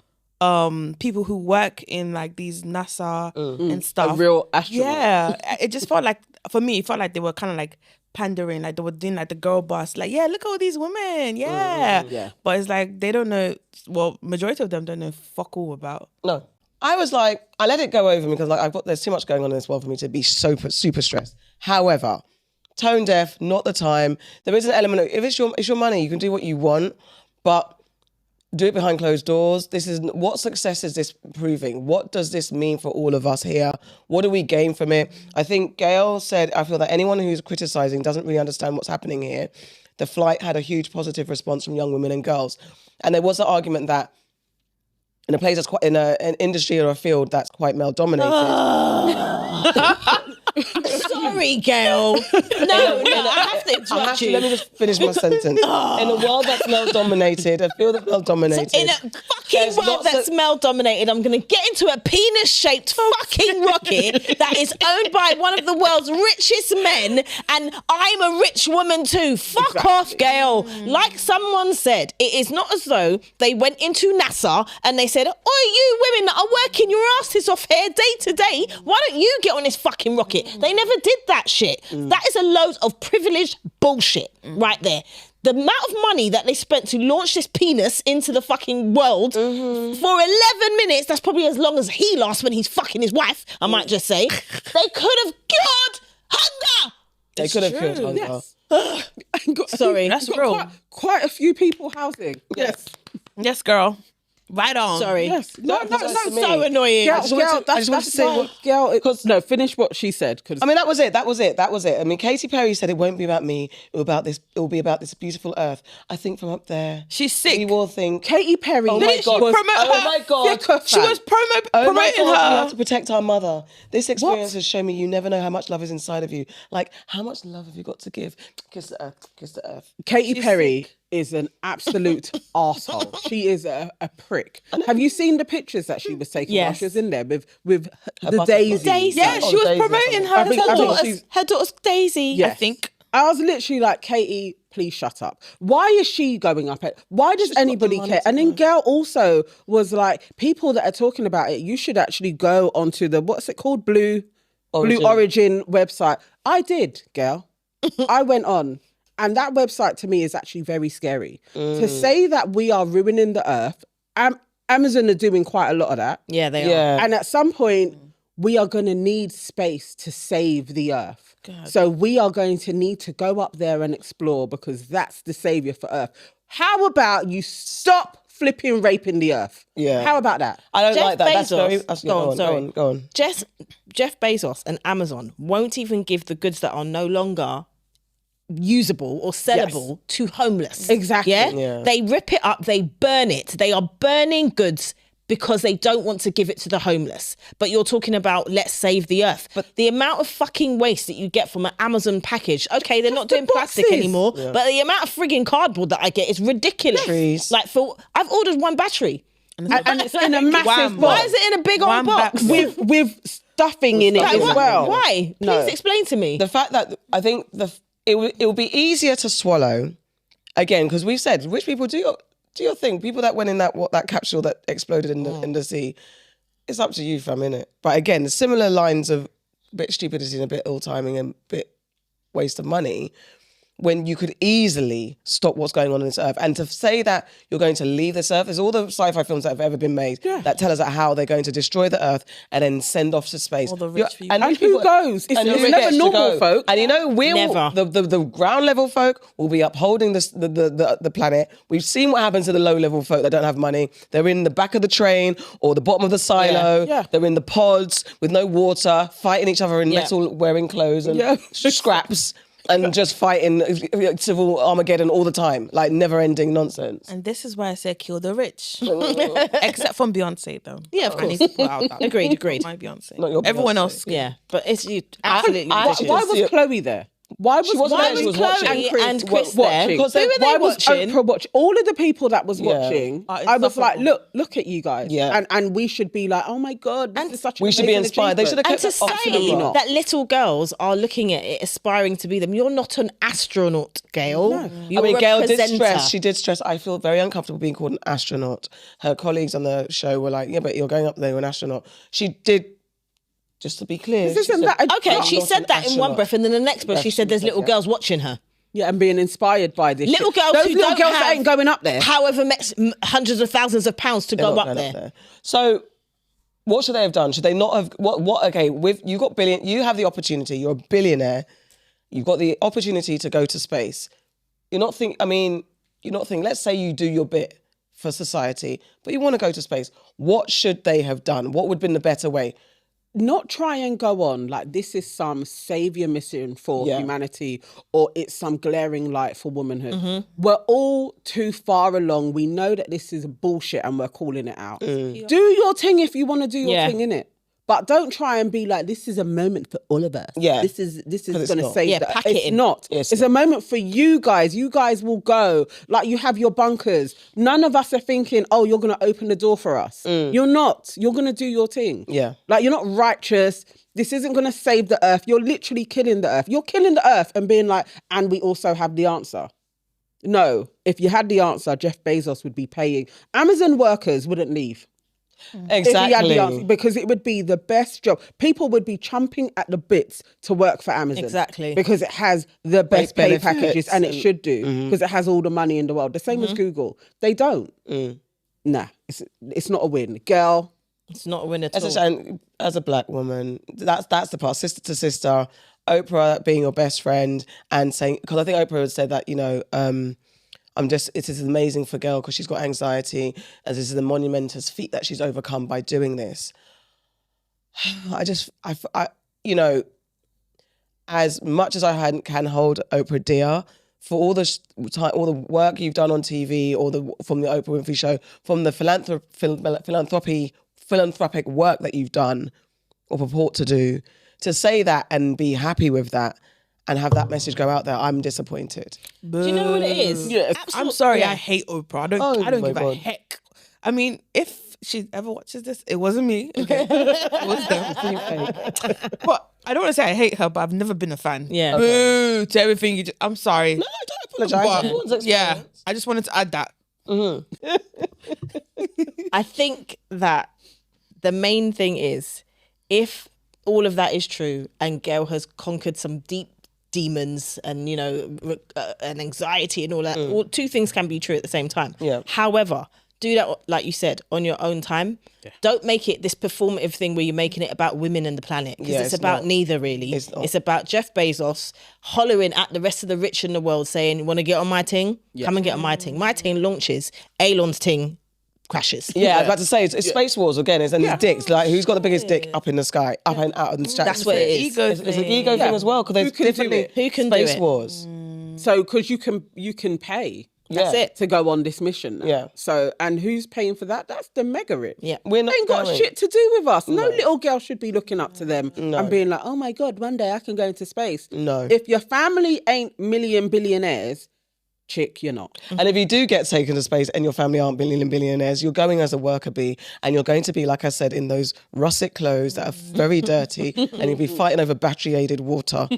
people who work in like these NASA and stuff, A real astronaut. yeah, it just felt like, for me, it felt like they were kind of like pandering, like they were doing like the girl boss, like, yeah, look at all these women, yeah. yeah. But it's like they don't know. Well, majority of them don't know fuck all about. No. I was like, I let it go over me because like there's too much going on in this world for me to be super stressed. However, tone deaf, not the time. There is an element of, if it's your money, you can do what you want, but do it behind closed doors. What success is this proving? What does this mean for all of us here? What do we gain from it? I think Gail said, I feel that anyone who's criticizing doesn't really understand what's happening here. The flight had a huge positive response from young women and girls. And there was the argument that in a place that's quite in an industry or a field that's quite male dominated. Sorry, Gail. No, I have to interrupt you. Let me just finish my sentence. In a world that's male dominated, a field that's male dominated. In a fucking there's world lots that's of- male dominated, I'm going to get into a penis-shaped fucking rocket that is owned by one of the world's richest men, and I'm a rich woman too. Fuck off, Gail. Like someone said, it is not as though they went into NASA and they said, "Oh, you women that are working your asses off here day to day, why don't you get on this fucking rocket?" They never did that shit. That is a load of privileged bullshit right there. The amount of money that they spent to launch this penis into the fucking world for 11 minutes, that's probably as long as he lasts when he's fucking his wife, I might just say. They could have cured hunger. They could have killed hunger. Yes. Sorry. That's Got real. Quite a few people housing. Yes. Yes, girl. Right on. Sorry. Yes. No, So annoying. Gail, just wanted to say fine. what- Gail, no, finish what she said. Cause I mean, that was it. I mean, Katy Perry said it won't be about me. It will be about this beautiful earth. I think from up there, She's sick. we will think. Katy Perry. Oh my God. was promote a her? Oh my God. thicker She was fan. Oh my promoting God, we have her. to protect our mother. This experience has shown me you never know how much love is inside of you. Like, how much love have you got to give? Kiss the earth. Kiss the earth. Katy Perry is an absolute arsehole. She is a prick. Have you seen the pictures that she was taking while Yes. she was in there with the butterfly. daisy? Yeah, Oh, she was Daisy. promoting her. I think she's- Her daughter's Daisy. Yes. I think. I was literally like, Katie, please shut up. Why is she going up it? Why does anybody money care? to And then her. Gail also was like, people that are talking about it, you should actually go onto the, what's it called? Blue Origin website. I did, Gail. I went on. And that website to me is actually very scary. To say that we are ruining the earth, Amazon are doing quite a lot of that. Yeah, they are. Yeah. And at some point, we are going to need space to save the earth. So we are going to need to go up there and explore because that's the savior for earth. How about you stop flipping raping the earth? Yeah. How about that? I don't Jeff like that. That's Bezos- very. That's, Go on, sorry. Go on. Jeff Bezos and Amazon won't even give the goods that are no longer usable or sellable to homeless. Exactly. Yeah. They rip it up, they burn it. They are burning goods because they don't want to give it to the homeless. But you're talking about let's save the earth. But the amount of fucking waste that you get from an Amazon package, okay, they're not doing plastic boxes. anymore, but the amount of frigging cardboard that I get is ridiculous. Trees. Like I've ordered one battery. And it's in a massive Why box is it in a big old box? with stuffing in it Like, as what- well. Why? Please explain to me. The fact that I think it will be easier to swallow, again, because we've said rich people do your thing. People that went in that capsule that exploded in the sea, it's up to you, fam, innit? But again, similar lines of bit stupidity and a bit ill timing and bit waste of money, when you could easily stop what's going on this earth. And to say that you're going to leave this earth, there's all the sci-fi films that have ever been made that tell us that how they're going to destroy the earth and then send off to space. All the rich people. And rich who people- goes? It's and who never gets to normal go? folk. And you know, Never. the ground level folk will be upholding the planet. We've seen what happens to the low level folk that don't have money. They're in the back of the train or the bottom of the silo. Yeah. They're in the pods with no water, fighting each other in metal wearing clothes and scraps. And just fighting civil Armageddon all the time, like never-ending nonsense. And this is why I say kill the rich. Except from Beyonce, though. Yeah, of I course. need to put out that. Agreed. My Beyonce. Not your Everyone Beyonce. else. Yeah, but it's absolutely I- ridiculous. Why was Chloe there? Why was wasn't there, she was watching. and Chris there? watching? Because who were Why they was watching? Oprah watching? All of the people that was watching, It's I was like, insufferable. look at you guys. Yeah. And we should be like, oh my God, this is such an we should be amazing inspired. They should achievement. have And kept to it say not. that little girls are looking at it, aspiring to be them. You're not an astronaut, Gail. No. You're I mean, a Gail did presenter. stress. She did stress. I feel very uncomfortable being called an astronaut. Her colleagues on the show were like, "Yeah, but you're going up there, you're an astronaut." She did. Just to be clear, This she isn't said, that a Okay, job? she not said an that in one astronaut. breath, and then the next breath she said there's little girls watching her. Yeah, and being inspired by this. Little shit. girls Those who little don't girls that have ain't going up there. however hundreds of thousands of pounds to They're go not up going there. So, what should they have done? Should they not have? What? Okay, you got billion. You have the opportunity. You're a billionaire. You've got the opportunity to go to space. You're not think. Let's say you do your bit for society, but you want to go to space. What should they have done? What would have been the better way? Not try and go on like this is some savior mission for Yeah. humanity or it's some glaring light for womanhood. Mm-hmm. We're all too far along. We know that this is bullshit and we're calling it out. Mm. Do your thing if you want to do your Yeah. thing, innit? But don't try and be like, this is a moment for all of us. Yeah. This is it's going to not. save Yeah, the pack it It's in. not. It's It's a moment for you guys. You guys will go. Like you have your bunkers. None of us are thinking, oh, you're going to open the door for us. You're not. You're going to do your thing. Yeah. Like you're not righteous. This isn't going to save the earth. You're literally killing the earth. You're killing the earth and being like, and we also have the answer. No, if you had the answer, Jeff Bezos would be paying. Amazon workers wouldn't leave. If he had the answer, Exactly. because it would be the best job. People would be chomping at the bits to work for Amazon. Exactly. Because it has the best pay benefits packages and it and- should do because it has all the money in the world. The same as Google. They don't. Nah, it's not a win. Girl, It's not a win at As all. as a black woman, that's the part. Sister to sister, Oprah being your best friend and saying, because I think Oprah had said that, it is amazing for girl because she's got anxiety and this is the monumentous feat that she's overcome by doing this. I as much as I can hold Oprah dear, for all the work you've done on TV, from the Oprah Winfrey Show, from the philanthropic work that you've done or purport to do, to say that and be happy with that and have that message go out there, I'm disappointed. Do you know what it is? I'm sorry, Yeah. I hate Oprah. I Oh don't my give a God. heck. I mean, if she ever watches this, it wasn't me. Okay. It was them. But I don't want to say I hate her, but I've never been a fan. Yeah. Boo to everything you just, I'm sorry. No, don't apologise. Everyone's Yeah. experience. I just wanted to add that. I think that the main thing is if all of that is true and Gail has conquered some deep demons and, and anxiety and all that, two things can be true at the same time. Yeah. However, do that, like you said, on your own time. Don't make it this performative thing where you're making it about women and the planet, because it's about neither, really. It's about Jeff Bezos hollering at the rest of the rich in the world saying, want to get on my ting? Come and get on my ting. My ting launches, Elon's ting crashes. Yeah, I was about to say, it's Space Wars again, and these dicks, like who's got the biggest dick up in the sky, up and out of the stratosphere. That's what it is. It's an ego thing as well, because there's definitely Who can do Space it? Wars. So, because you can pay. That's it. To go on this mission now. Yeah. So, and who's paying for that? That's the mega rich. Yeah. We're not They ain't got going. shit to do with us. No little girl should be looking up to them and being like, oh my God, one day I can go into space. No. If your family ain't billionaires, chick, you're not. And if you do get taken to space and your family aren't billionaires, you're going as a worker bee, and you're going to be, like I said, in those russet clothes that are very dirty, and you'll be fighting over battery-aided water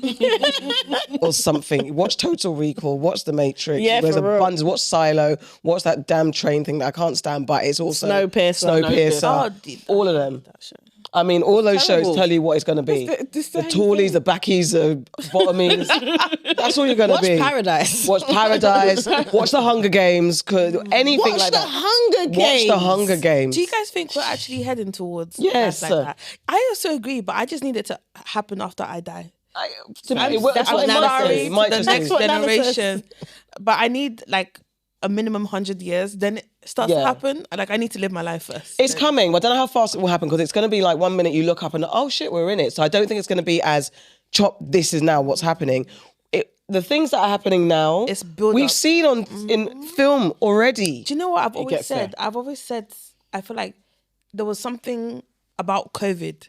or something. Watch Total Recall, watch The Matrix, Yeah, there's for real. abundance. Watch Silo, watch that damn train thing that I can't stand, but it's also Snowpiercer. all of them. I mean, all those shows terrible. tell you what it's going to be. The The tallies, the backies, the bottomies. That's all you're going to Watch be. Paradise. Watch Paradise. Watch the Hunger Games. Anything Watch like the that. Hunger Games. Watch the Hunger Games. Do you guys think we're actually heading towards Yes. life like that? I also agree, but I just need it to happen after I die. To me, That's that's what what Nana Nana says. says. Might The just next be. what Nana says. generation. But I need like a minimum 100 years, then it starts to Yeah. happen. Like I need to live my life first. It's coming, but I don't know how fast it will happen, because it's going to be like 1 minute you look up and oh shit, we're in it. So I don't think it's going to be as this is now what's happening. The things that are happening now, It's build we've up. seen in film already. Do you know what I've always gets said? there. I've always said, I feel like there was something about COVID.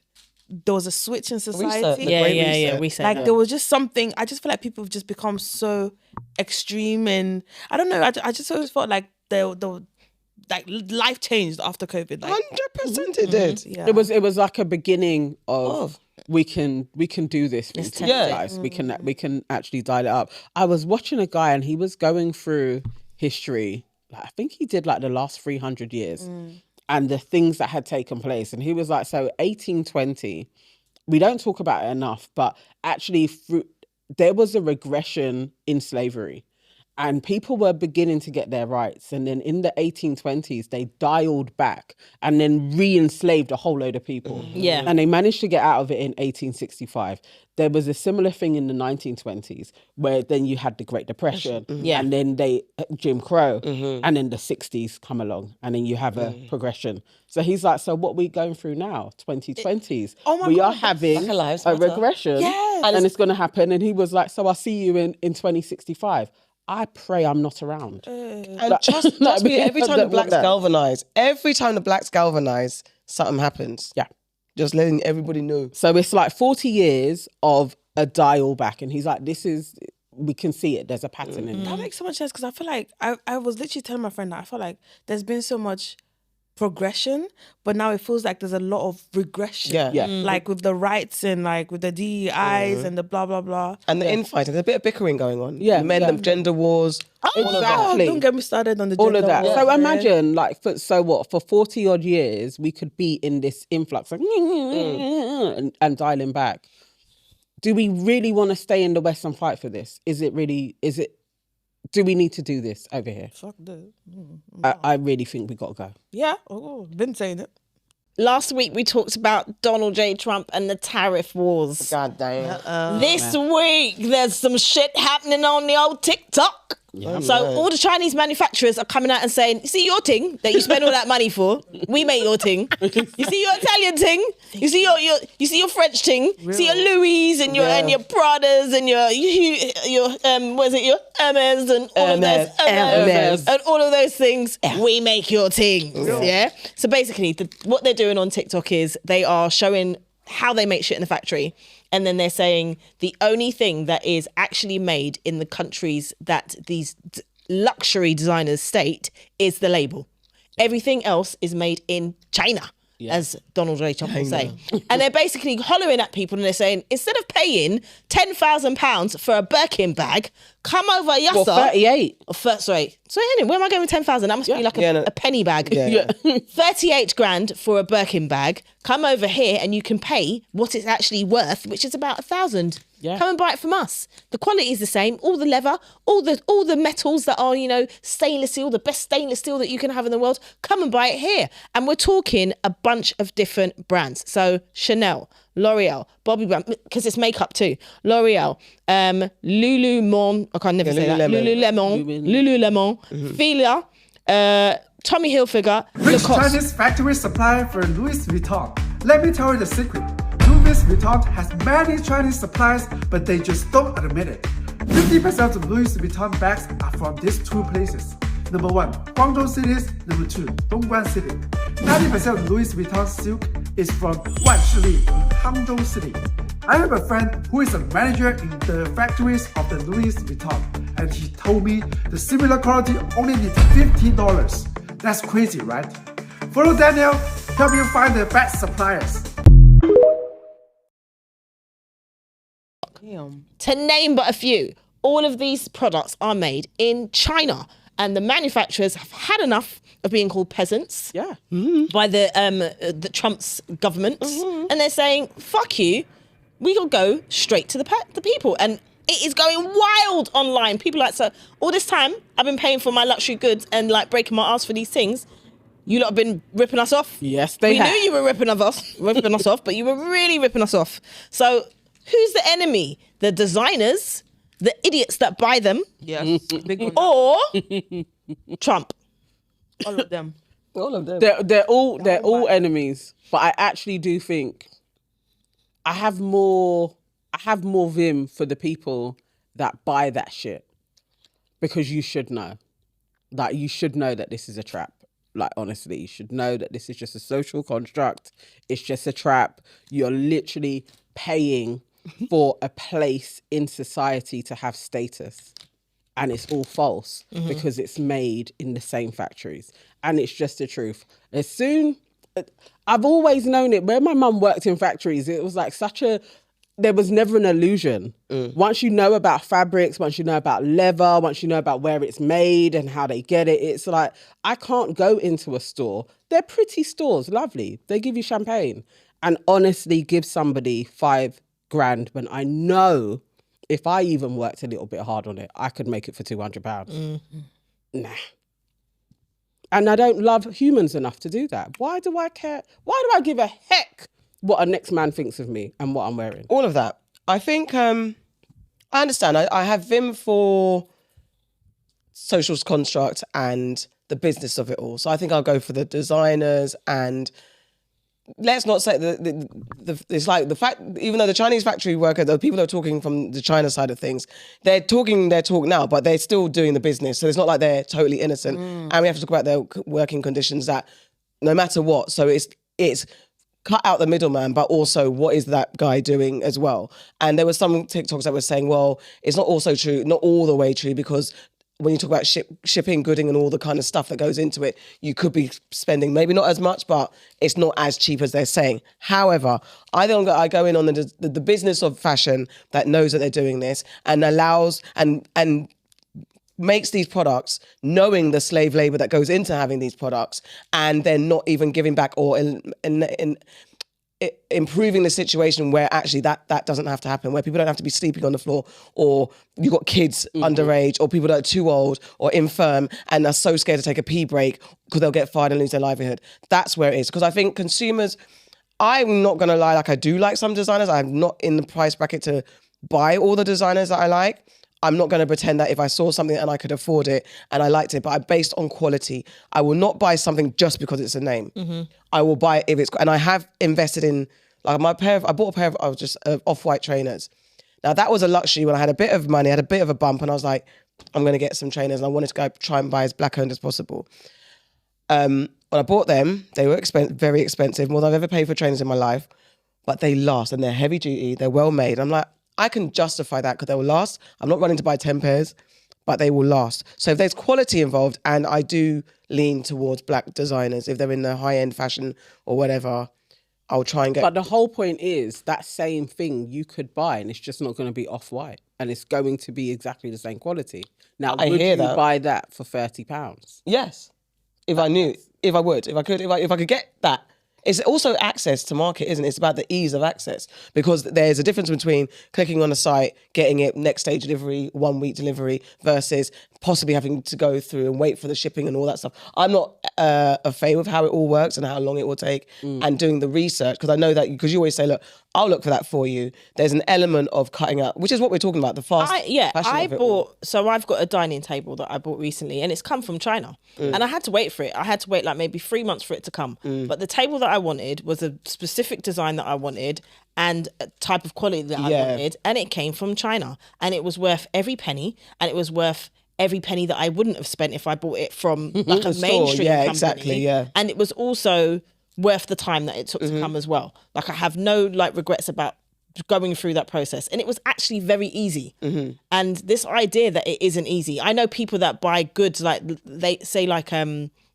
There was a switch in society. The Yeah, great yeah, reset. we said Like that. there was just something. I just feel like people have just become so extreme, and I don't know. I just always felt like the like life changed after COVID. Like 100% it did. yeah. It was like a beginning of we can do this, Yeah. guys. We can actually dial it up. I was watching a guy and he was going through history. Like, I think he did like the last 300 years and the things that had taken place. And he was like, so 1820, we don't talk about it enough, but actually there was a regression in slavery. And people were beginning to get their rights. And then in the 1820s, they dialed back and then re-enslaved a whole load of people. Yeah. And they managed to get out of it in 1865. There was a similar thing in the 1920s where then you had the Great Depression. Yeah. And then Jim Crow. And then the 60s come along. And then you have a progression. So he's like, so what we going through now? 2020s. We are having Black Lives a Matter. regression. Yes. And it's going to happen. And he was like, so I'll see you in 2065. I pray I'm not around. And trust me, every time the blacks galvanize, something happens. Yeah. Just letting everybody know. So it's like 40 years of a dial back. And he's like, we can see it. There's a pattern in That it. makes so much sense, because I feel like I was literally telling my friend that I feel like there's been so much progression, but now it feels like there's a lot of regression. Yeah. Yeah. Like with the rights and like with the DEIs and the blah blah blah. And the infighting, there's a bit of bickering going on. Yeah, The men, yeah. the gender wars. Exactly. Don't get me started on the All gender of that. wars, So man. imagine, like, for 40 odd years, we could be in this influx like, and dialing back. Do we really want to stay in the West and fight for this? Do we need to do this over here? Fuck that. I really think we got to go. Yeah, been saying it. Last week we talked about Donald J. Trump and the tariff wars. God damn. This week there's some shit happening on the old TikTok. So all the Chinese manufacturers are coming out and saying, you see your ting that you spend all that money for, we make your ting. You see your Italian ting, you see your French ting, you see your Louis and your Pradas and your Hermes and all of those Hermes. and all of those things, we make your things. Yeah. So basically what they're doing on TikTok is they are showing how they make shit in the factory. And then they're saying the only thing that is actually made in the countries that these luxury designers state is the label. Everything else is made in China, as Donald J. Trump will say. And they're basically hollering at people and they're saying, instead of paying £10,000 for a Birkin bag, come over Yassa. Well, 38. Sorry, where am I going with 10,000? That must be like a penny bag. Yeah. 38 grand for a Birkin bag. Come over here and you can pay what it's actually worth, which is about 1,000. Yeah. Come and buy it from us. The quality is the same. All the leather, all the metals that are, stainless steel, the best stainless steel that you can have in the world. Come and buy it here. And we're talking a bunch of different brands. So Chanel, L'Oreal, Bobbi Brown, because it's makeup too. L'Oreal, Lululemon, I can never say that. Lululemon, Fila, Tommy Hilfiger, Which Lacoste. Chinese factory supply for Louis Vuitton? Let me tell you the secret. Louis Vuitton has many Chinese suppliers, but they just don't admit it. 50% of Louis Vuitton bags are from these two places. Number 1, Guangzhou cities. Number 2, Dongguan city. 90% of Louis Vuitton silk is from Wanshili in Hangzhou city. I have a friend who is a manager in the factories of the Louis Vuitton, and he told me the similar quality only needs $50. That's crazy, right? Follow Daniel, help you find the best suppliers. To name but a few, all of these products are made in China, and the manufacturers have had enough of being called peasants by the Trump's government, and they're saying, fuck you, we will go straight to the people. And it is going wild online. People are like, so all this time I've been paying for my luxury goods and like breaking my ass for these things. You lot have been ripping us off. Yes, they have. We knew you were ripping us off, but you were really ripping us off. So who's the enemy? The designers, the idiots that buy them, Yes. Big one. or Trump? All of them. All of them. They're all enemies. But I actually do think I have more vim for the people that buy that shit, because you should know. Like, you should know that this is a trap. Like, honestly, you should know that this is just a social construct. It's just a trap. You're literally paying for a place in society to have status. And it's all false because it's made in the same factories. And it's just the truth. I've always known it. When my mum worked in factories, it was like there was never an illusion. Once you know about fabrics, once you know about leather, once you know about where it's made and how they get it, it's like, I can't go into a store. They're pretty stores, lovely. They give you champagne. And honestly, give somebody $5,000 when I know if I even worked a little bit hard on it, I could make it for £200. Nah. And I don't love humans enough to do that. Why do I care? Why do I give a heck what a next man thinks of me and what I'm wearing? All of that. I think, I understand. I have vim for social construct and the business of it all. So I think I'll go for the designers, and let's not say it's like the fact, even though the Chinese factory worker, the people that are talking from the China side of things, they're talking their talk now, but they're still doing the business. So it's not like they're totally innocent. And we have to talk about their working conditions, that no matter what. So it's cut out the middleman, but also what is that guy doing as well? And there were some TikToks that were saying, well, it's not also true, not all the way true, because when you talk about shipping, gooding and all the kind of stuff that goes into it, you could be spending maybe not as much, but it's not as cheap as they're saying. However, I go in on the business of fashion that knows that they're doing this and allows and makes these products knowing the slave labor that goes into having these products, and they're not even giving back or improving the situation where actually that doesn't have to happen, where people don't have to be sleeping on the floor, or you've got kids underage, or people that are too old or infirm and are so scared to take a pee break because they'll get fired and lose their livelihood. That's where it is. Because I think consumers, I'm not going to lie, like I do like some designers. I'm not in the price bracket to buy all the designers that I like. I'm not going to pretend that if I saw something and I could afford it and I liked it, but I'm based on quality. I will not buy something just because it's a name. I will buy it if it's, and I have invested in, like I bought a pair of just off-white trainers. Now that was a luxury when I had a bit of money, had a bit of a bump, and I was like, I'm going to get some trainers, and I wanted to go try and buy as black-owned as possible. When I bought them, they were very expensive, more than I've ever paid for trainers in my life, but they last, and they're heavy duty, they're well made. I'm like, I can justify that because they will last. I'm not running to buy 10 pairs, but they will last. So if there's quality involved, and I do lean towards black designers, if they're in the high-end fashion or whatever, I'll try and get... But the whole point is that same thing you could buy, and it's just not going to be off-white, and it's going to be exactly the same quality. Now, would you buy that for £30? Yes. If I knew, if I would, if I could get that. It's also access to market, isn't it? It's about the ease of access, because there's a difference between clicking on a site, getting it next day delivery, 1 week delivery, versus possibly having to go through and wait for the shipping and all that stuff. I'm not a fan of how it all works and how long it will take, and doing the research, because I know that, because you always say, look, I'll look for that for you. There's an element of cutting out, which is what we're talking about, the fast fashion of it all. So I've got a dining table that I bought recently, and it's come from China. And I had to wait for it. I had to wait like maybe 3 months for it to come. But the table that I wanted was a specific design that I wanted and a type of quality that I wanted, and it came from China. And it was worth every penny, and it was worth every penny that I wouldn't have spent if I bought it from like a mainstream company. Exactly, And it was also worth the time that it took to come as well. Like, I have no like regrets about going through that process, and it was actually very easy. And this idea that it isn't easy, I know people that buy goods, like they say like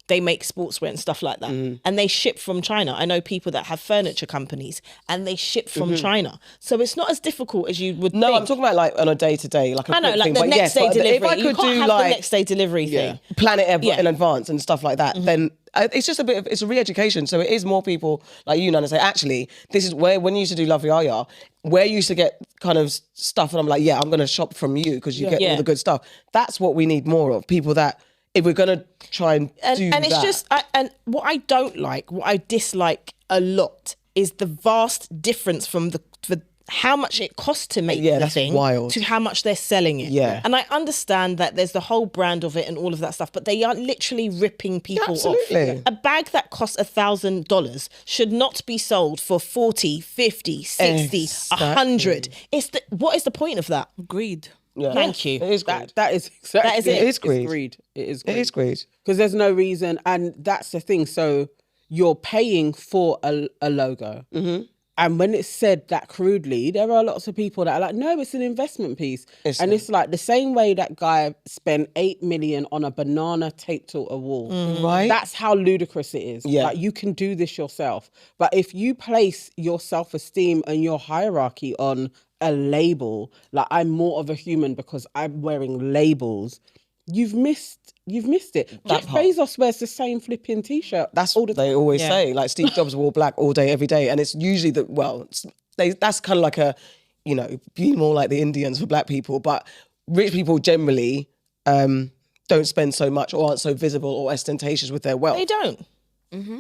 they make sportswear and stuff like that, and they ship from China. I know people that have furniture companies and they ship from China. So it's not as difficult as you would think. I'm talking about like on a day-to-day, like a I know, quick like thing. the But next day delivery. If I could you can't do have like the next day delivery thing. plan it in advance and stuff like that, then it's just it's a re-education. So it is more people like you, Nana, say, actually, this is where, when you used to do Love Yaya, where you used to get kind of stuff, and I'm like, I'm going to shop from you because you get all the good stuff. That's what we need more of, people that, if we're going to try and do that. And it's just, and what I don't like, what I dislike a lot is the vast difference from how much it costs to make the thing wild. To how much they're selling it. Yeah. And I understand that there's the whole brand of it and all of that stuff, but they are literally ripping people Absolutely. off. A bag that costs $1,000 should not be sold for 40, 50, 60, 100. What is the point of that? Greed. Yeah. Thank you. It is greed. That is exactly That is it. It is greed. It is It is greed. because there's no reason, and that's the thing. So you're paying for a logo, and when it's said that crudely, there are lots of people that are like, no, it's an investment piece. It's like the same way that guy spent 8 million on a banana taped to a wall. Right. That's how ludicrous it is. Yeah. Like, you can do this yourself. But if you place your self-esteem and your hierarchy on a label, like, I'm more of a human because I'm wearing labels, you've missed it. Jeff Bezos wears the same flipping t-shirt. That's all they always say. Like, Steve Jobs wore black all day, every day. And it's usually that's kind of like a, be more like the Indians for black people. But rich people generally don't spend so much or aren't so visible or ostentatious with their wealth. They don't.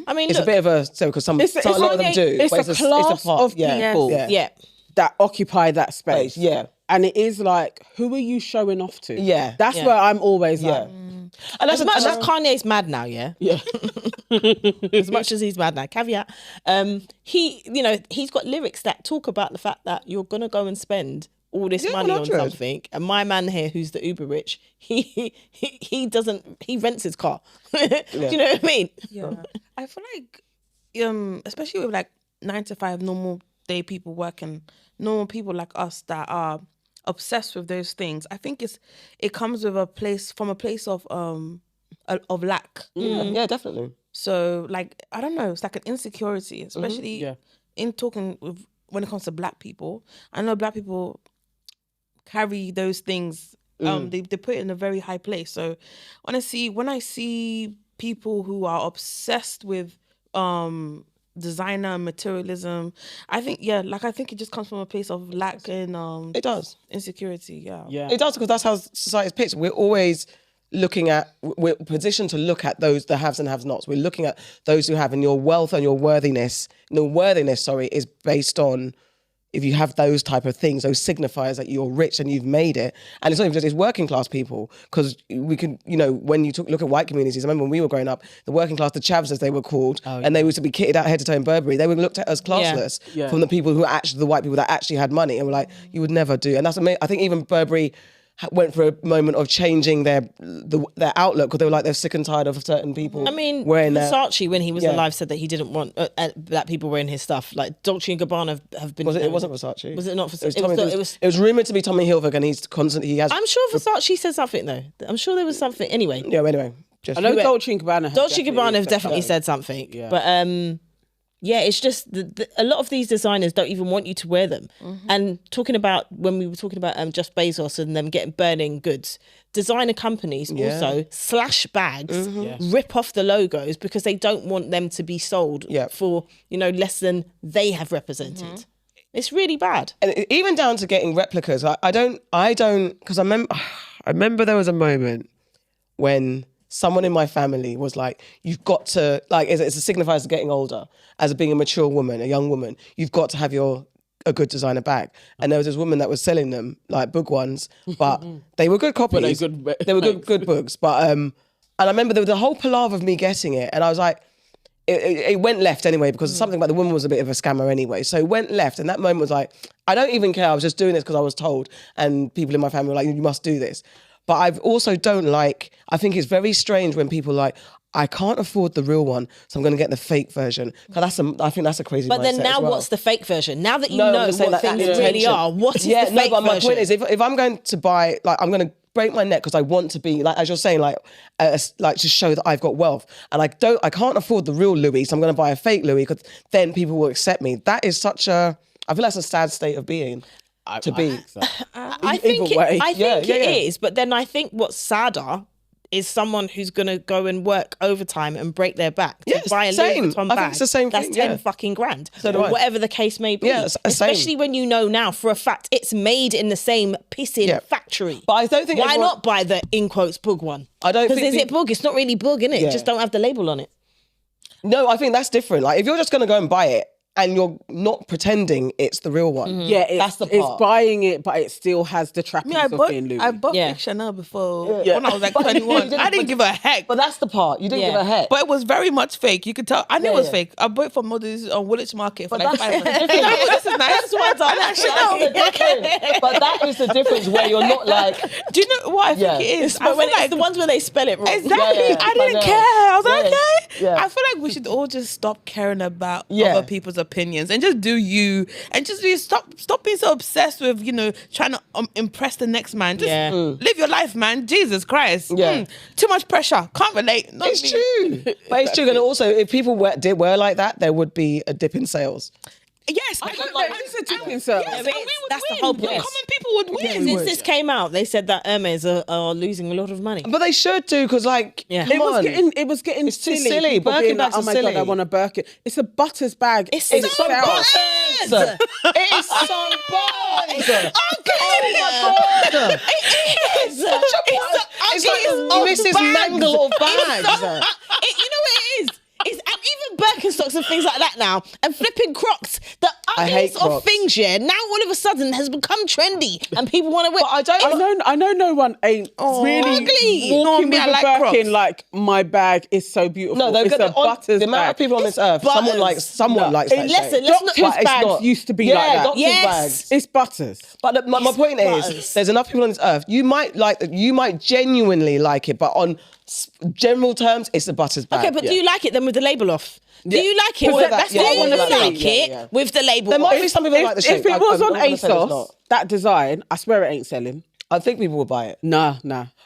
I mean, It's a bit of a, because a lot of them do. It's but a class of people yeah. that occupy that space. Yeah. And it is like, who are you showing off to? Yeah. That's where I'm always like, And As much as Kanye's mad now, yeah. As much as he's mad now, caveat. He's got lyrics that talk about the fact that you're gonna go and spend all this money 100. on something, and my man here, who's the uber rich, he rents his car. Do you know what I mean? Yeah. I feel like, especially with like 9 to 5 normal day people working, normal people like us that are obsessed with those things, I think it comes with a place of lack. Yeah, definitely. So like, I don't know, it's like an insecurity, especially in talking with, when it comes to black people. I know black people carry those things, they put it in a very high place. So when I see people who are obsessed with designer materialism, I think it just comes from a place of lack and It does. insecurity. Yeah. It does, because that's how society is pitched. We're always we're positioned to look at those, the haves and have-nots. We're looking at those who have, and your wealth and your worthiness, is based on, if you have those type of things, those signifiers that you're rich and you've made it. And it's not even just, it's working class people, because we can, when you look at white communities, I remember when we were growing up, the working class, the chavs as they were called, and they used to be kitted out head to toe in Burberry, they were looked at as classless from the people who actually, the white people that actually had money, and were like, you would never do. And that's amazing. I think even Burberry went through a moment of changing their outlook, because they were like, they're sick and tired of certain people. I mean, wearing Versace, when he was alive, said that he didn't want black people wearing his stuff. Like Dolce and Gabbana have been. It wasn't Versace. Was it not Versace? It was rumoured to be Tommy Hilfiger, and he's constantly, I'm sure Versace said something though. I'm sure there was something. Anyway. Yeah. Anyway, I know Dolce and Gabbana. Dolce and Gabbana have definitely said something. Yeah. But Yeah, it's just a lot of these designers don't even want you to wear them. And talking about when we were talking about Jeff Bezos and them burning goods, designer companies also slash bags, rip off the logos because they don't want them to be sold for less than they have represented. It's really bad. And even down to getting replicas. I don't because I remember there was a moment when someone in my family was like, you've got to, like, it's a signifier to getting older, as being a mature woman, a young woman, you've got to have a good designer bag. And there was this woman that was selling them, like book ones, but they were good copies. They were good books. But and I remember there was a whole palaver of me getting it, and I was like, it went left anyway, because something about the woman was a bit of a scammer anyway. So it went left, and that moment was like, I don't even care, I was just doing this because I was told, and people in my family were like, you must do this. But I also don't like, I think it's very strange when people are like, I can't afford the real one, so I'm going to get the fake version. Because I think that's a crazy mindset. But then now, what's the fake version? Now that you know what things really are, what is the fake version? But my point is, if I'm going to buy, like, I'm going to break my neck because I want to be, like, as you're saying, like to show that I've got wealth, and I can't afford the real Louis, so I'm going to buy a fake Louis because then people will accept me. That is such a, I feel that's a sad state of being. I think it is, but then I think what Sade is someone who's gonna go and work overtime and break their back to buy a Louis Vuitton bag. I think it's the same thing. That's 10 fucking grand, so do or I. whatever the case may be. Yeah, especially when you know now for a fact it's made in the same pissing factory. But I don't think why not buy the in quotes bug one? I don't think because is it bug? It's not really bug, innit? Yeah. Just don't have the label on it. No, I think that's different. Like, if you're just gonna go and buy it, and you're not pretending it's the real one. Yeah, that's the part. It's buying it, but it still has the trappings of being Louis. I bought Chanel before when I was like 21. I didn't give a heck. But that's the part. You didn't give a heck. But it was very much fake. You could tell. I knew it was fake. I bought it from Models on Woolwich Market for like 500. This is nice. But that is the difference where you're not like... Do you know what I think it is? But when it's the ones where they spell it wrong. Exactly. I didn't care. I was like, okay. I feel like we should all just stop caring about other people's opinions and just do you, and just stop being so obsessed with trying to impress the next man. Just live your life, man. Jesus Christ. Too much pressure. Can't relate. It's true. But it's true. And also, if people did wear like that, there would be a dip in sales. Yes, I don't like it's a dip in sales. That's the whole point. Common people would win. Since this came out, they said that Hermes are losing a lot of money. But they should do, because it was getting it's too silly. silly. Birkin bags like, are oh my silly. God, I want a Birkin. It's a Butters bag. It's so Butters. It is so Butters. Okay. It is such a it's like Mrs. Mangle of bags. You know what it is? And even Birkenstocks and things like that now, and flipping Crocs, the ugliest of things, now all of a sudden has become trendy and people want to wear. But I know no one ain't really ugly. walking with a Birkin like, my bag is so beautiful. No, it's a Butters the amount of people on this earth, someone likes that shit. Doctor's bags used to be like that. Doctor's bags. It's Butters. But my point is, there's enough people on this earth. You might genuinely like it, but on general terms, it's a Butters bag. Okay, but do you like it then with the label off? Do you like it? That's what I want to see. With the label there off? might be some people like the shape. If it was on ASOS, that design, I swear it ain't selling. I think people will buy it. Nah.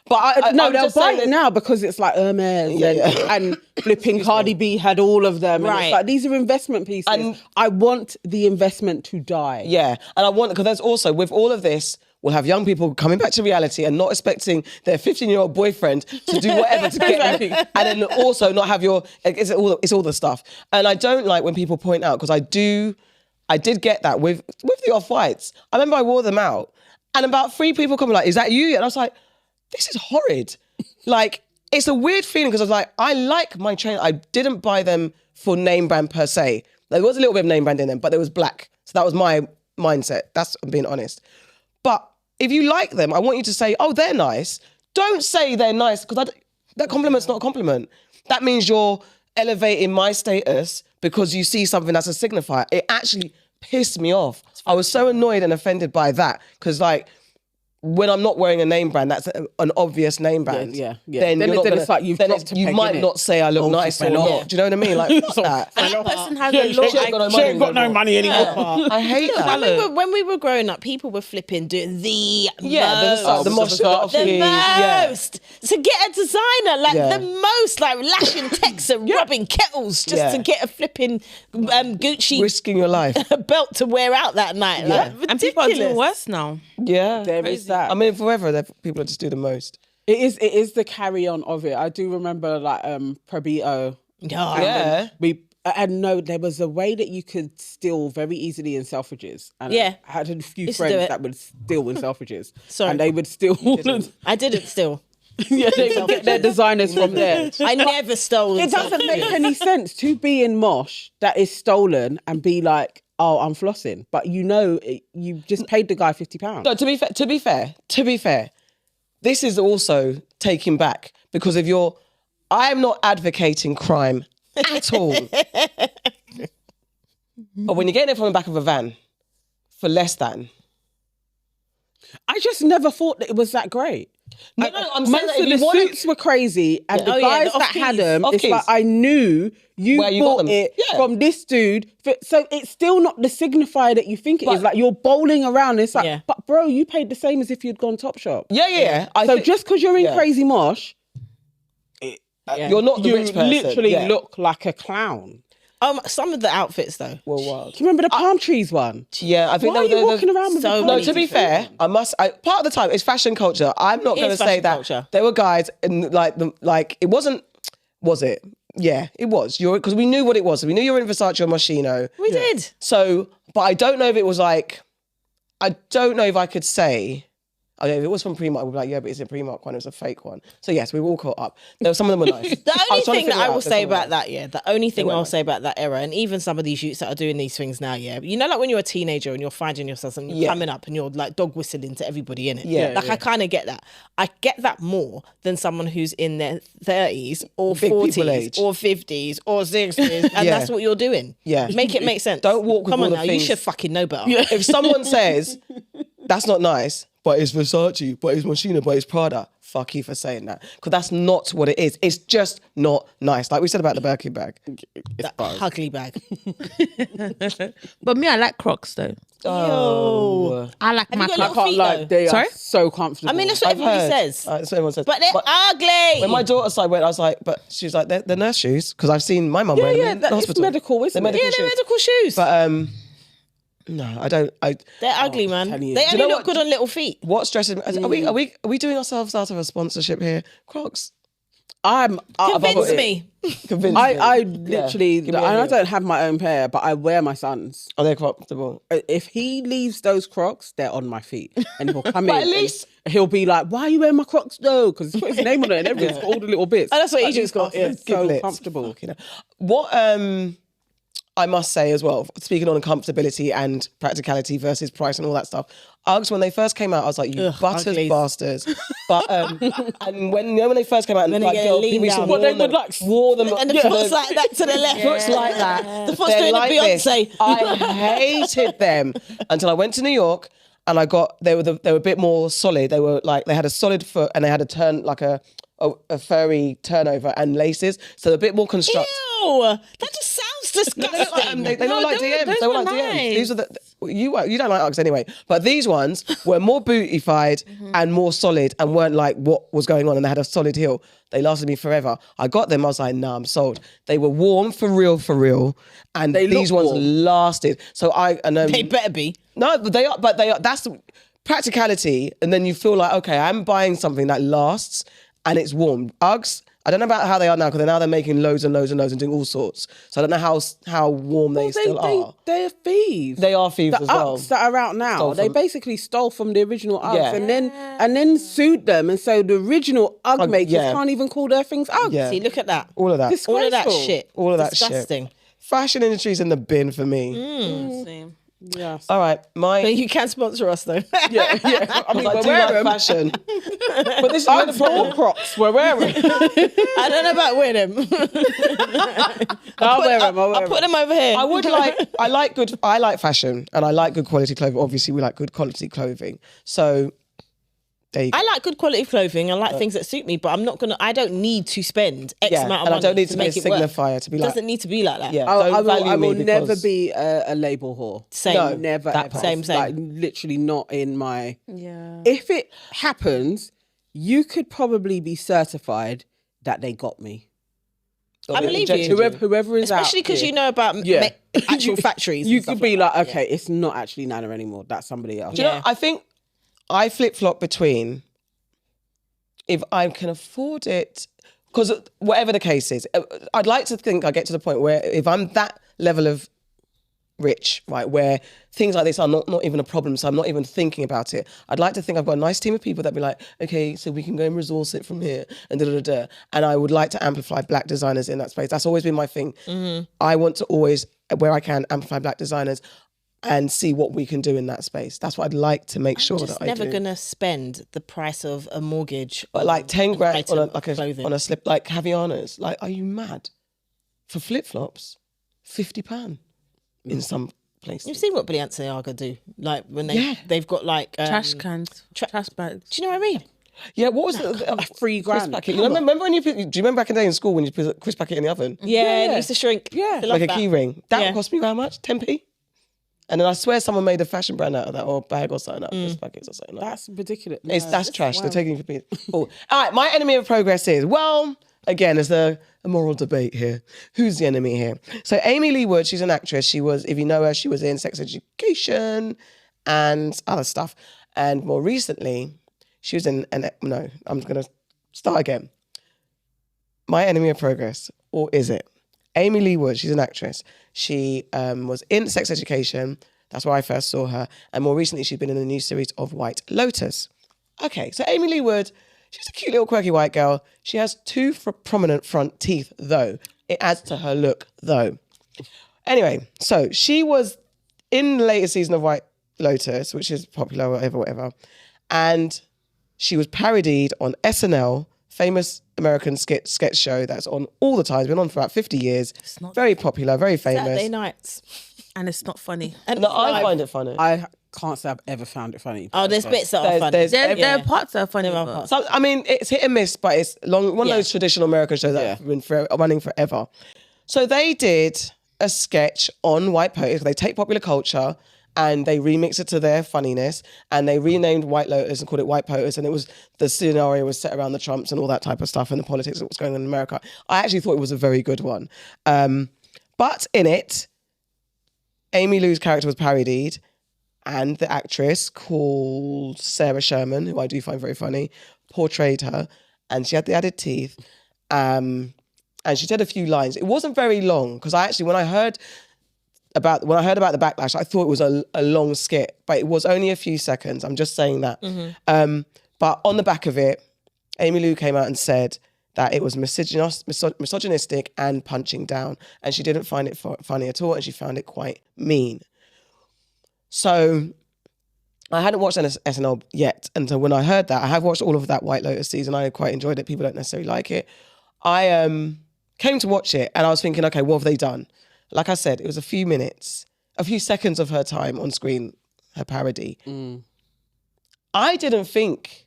But they'll buy it now because it's like Hermes and flipping Cardi B had all of them. And it's like, these are investment pieces. And I want the investment to die. Yeah, and I want, because there's also, with all of this, we'll have young people coming back to reality and not expecting their 15-year-old boyfriend to do whatever to get them, and then also not have it's all the stuff. And I don't like when people point out, because I did get that with the Off-Whites. I remember I wore them out, and about 3 people coming like, is that you? And I was like, this is horrid. Like, it's a weird feeling, because I was like, I like my trainers. I didn't buy them for name brand per se. There was a little bit of name brand in them, but there was black. So that was my mindset. I'm being honest. But if you like them, I want you to say, oh, they're nice. Don't say they're nice, because that compliment's not a compliment. That means you're elevating my status because you see something that's a signifier. It actually pissed me off. I was so annoyed and offended by that, because, like, when I'm not wearing a name brand, that's an obvious name brand. Yeah. Then, Then you're not it's gonna, like you've then dropped a you peg, might innit? not say I look Oh, nice or she fell not. off. Do you know what I mean? Like, fuck that. And that person has Yeah, a lot. she ain't got no She money ain't got no anymore. money anymore. I hate that. When we were growing up, people were flipping doing the the most. most. The most to get a designer, like Yeah. the most, like lashing texts and rubbing kettles just to get a flipping Gucci Risking your life. belt to wear out that night. Like, And people are doing ridiculous. worse now. Yeah. There is that. I mean, forever, people just do the most. It is the carry on of it. I do remember like Probito. Yeah. There was a way that you could steal very easily in Selfridges. And Yeah. I had a few Used to do friends it. that would steal in Selfridges. Sorry. And they would steal I didn't still. yeah, they would get their designers from there. I never stole. It doesn't make any sense to be in Mosh that is stolen and be like, oh, I'm flossing. But you just paid the guy £50. No, to be fair, this is also taken back because I am not advocating crime at all. But when you're getting it from the back of a van for less than. I just never thought that it was that great. No, I'm saying Most that of if the you wanted- suits were crazy, and the Oh, yeah, guys the that had off-keys. them, it's Off-keys. like I knew you Where you got bought them. it Yeah. from this dude. So it's still not the signifier that you think it is. Like you're bowling around. It's like, Yeah. but bro, you paid the same as if you'd gone Topshop. Yeah. So just because you're in yeah. Crazy Mosh, You're not the you rich person. literally Yeah. look like a clown. Some of the outfits though. Well, wild. Do you remember the palm trees one? Yeah, I think Why are you walking around with so the palm No, many to be fair, part of the time it's fashion culture. I'm not It going to is say fashion that culture. there were guys in like it wasn't. Was it? Yeah, it was. Because we knew what it was. We knew you were in Versace or Moschino. We did. So, but I don't know if it was like. I don't know if I could say. Okay, if it was from Primark, we'd be like, yeah, but it's a Primark one, it was a fake one. So yes, we were all caught up. Some of them were nice. The only thing that I will say about about that, the only thing I'll say about that era, and even some of these youths that are doing these things now, you know, like when you're a teenager and you're finding yourself and you're coming up and you're like dog whistling to everybody in it. Yeah. Like I kind of get that. I get that more than someone who's in their 30s or Big people 40s age. or 50s or 60s, and that's what you're doing. Yeah. Make it make sense. Don't walk with Come all on the now, you things- should fucking know better. If someone says that's not nice, but it's Versace, but it's Moschino, but it's Prada, fuck you for saying that. Because that's not what it is. It's just not nice. Like we said about the Birkin bag. That ugly bag. But me, I like Crocs though. Oh. I like Have my you got Crocs. I can't feet, lie, though? they Sorry? are so comfortable. I mean, that's what everybody says. That's what everyone says. But they're ugly. When my daughter's side went, I was like, but she was like, they're nurse shoes. Because I've seen my mum wear them in the it's hospital. medical, isn't They're it? yeah, they're medical shoes. But no, I don't. They're ugly, man. telling you. They Do only know look what? good on little feet. What stresses me? Are we doing ourselves out of a sponsorship here? Crocs. Convince me. Convince I me. literally, Give me a and I hint. don't have my own pair, but I wear my son's. Are they comfortable? If he leaves those Crocs, they're on my feet, and he'll come in. But at and least- he'll be like, "Why are you wearing my Crocs though?" Because he's got his name on it and everything, it's got all the little bits. Oh, that's what But Egypt's got. these are Yeah. so Giblets. comfortable. Fucking hell. What I must say as well, speaking on comfortability and practicality versus price and all that stuff. Uggs, when they first came out, I was like, you butters uglies. bastards. But and when they first came out, and When they like get girl, lean people used to down. wore What they them, would like wore them, And the foot's like that to the left. Looks like that. The foot's They're doing like a this. Beyonce. I hated them until I went to New York and they were a bit more solid. They were like, they had a solid foot and they had a turn, like a furry turnover and laces. So a bit more construct. Ew, that just sounds disgusting. They look like DMs. those They were were like DMs. nice. These are you don't like Uggs anyway. But these ones were more bootified and more solid and weren't like what was going on. And they had a solid heel. They lasted me forever. I got them. I was like, nah, I'm sold. They were warm for real. And these look ones warm. lasted. So They better be. no, but they are. That's practicality. And then you feel like, okay, I'm buying something that lasts and it's warm. Uggs. I don't know about how they are now because they're making loads and loads and loads and doing all sorts. So I don't know how warm they still are. They're thieves. They are thieves the as well. Uggs that are out now, Stole they from- basically stole from the original Uggs Yeah. and then sued them, and so the original Ugg makers yeah. can't even call their things Uggs. Yeah. See, look at that. All of that. All of that Disgraceful. shit. All of that shit. Disgusting. Fashion industry's in the bin for me. Same. Yes. All right, But you can sponsor us though. Yeah. I mean, I we're do like wearing fashion. But this is where the Uggs or problem. Crocs. We're wearing. I don't know about wearing them. I'll wear them. I'll put them over here. I like fashion and I like good quality clothing. Obviously, we like good quality clothing. So There you go. I like good quality clothing. I like things that suit me, but I don't need to spend X amount of money. And I don't need to be a make it work. signifier to be It like. doesn't need to be like that. Yeah, I will never because- be a label whore. Same. No, never. that Ever. part. Same. Like literally not in my. Yeah. If it happens, you could probably be certified that they got me. I believe you. Whoever is out Especially because here, you know about Yeah. actual factories. you and could stuff be like like, that. okay, it's not actually Nana anymore. That's somebody else. Do you know, I think I flip-flop between if I can afford it, because whatever the case is, I'd like to think I get to the point where if I'm that level of rich, right, where things like this are not even a problem, so I'm not even thinking about it. I'd like to think I've got a nice team of people that be like, okay, so we can go and resource it from here and da-da-da-da. And I would like to amplify black designers in that space. That's always been my thing. I want to always, where I can, amplify black designers and see what we can do in that space. That's what I'd like to make sure that I do. I'm never gonna spend the price of a mortgage. But like 10 grand item on of clothing. on a slip, like Javianas. Like, are you mad? For flip-flops, £50 in some places. You've seen what Balenciaga do, like when they've got like Trash cans, trash bags. Do you know what I mean? Yeah, what was the $3 crisp packet? You know, remember when do you remember back in the day in school when you put a crisp packet in the oven? Yeah, it used to shrink. Yeah. I love Like a that. key ring. That Yeah. cost me how much? 10p? And then I swear someone made a fashion brand out of that, or a bag or something out of crisp packets or something like that. That's ridiculous. That's trash. They're taking it for me. All right, my enemy of progress is, well, again, there's a moral debate here. Who's the enemy here? So AIMEE LOU WOOD, she's an actress. She was, if you know her, she was in Sex Education and other stuff. And more recently, she was in, no, I'm going to start again. My enemy of progress, or is it? AIMEE LOU WOOD, she's an actress. She was in Sex Education. That's where I first saw her. And more recently, she's been in a new series of White Lotus. Okay, so AIMEE LOU WOOD, she's a cute little quirky white girl. She has two prominent front teeth, though. It adds to her look, though. Anyway, so she was in the latest season of White Lotus, which is popular, whatever. And she was parodied on SNL, famous American sketch show that's on all the time. It's been on for about 50 years. Very popular, very famous. Saturday nights. And it's not funny. And No, I find it funny. I can't say I've ever found it funny. oh, there's bits that are funny. there's- There are parts that are funny. There are but- parts. So, I mean, it's hit and miss, but it's one of those traditional American shows that have been running forever. So they did a sketch on White Lotus. They take popular culture and they remix it to their funniness, and they renamed White Lotus and called it White Lotus, and it was, the scenario was set around the Trumps and all that type of stuff and the politics that was going on in America. I actually thought it was a very good one. But in it, AIMEE LOU's character was parodied, and the actress called Sarah Sherman, who I do find very funny, portrayed her, and she had the added teeth, and she said a few lines. It wasn't very long, because when I heard about the backlash, I thought it was a long skit, but it was only a few seconds. I'm just saying that. But on the back of it, AIMEE LOU came out and said that it was misogynistic and punching down, and she didn't find it funny at all, and she found it quite mean. So I hadn't watched SNL yet, and so when I heard that, I have watched all of that White Lotus season. I quite enjoyed it. People don't necessarily like it. I came to watch it, and I was thinking, okay, what have they done? Like I said, it was a few seconds of her time on screen, her parody. I didn't think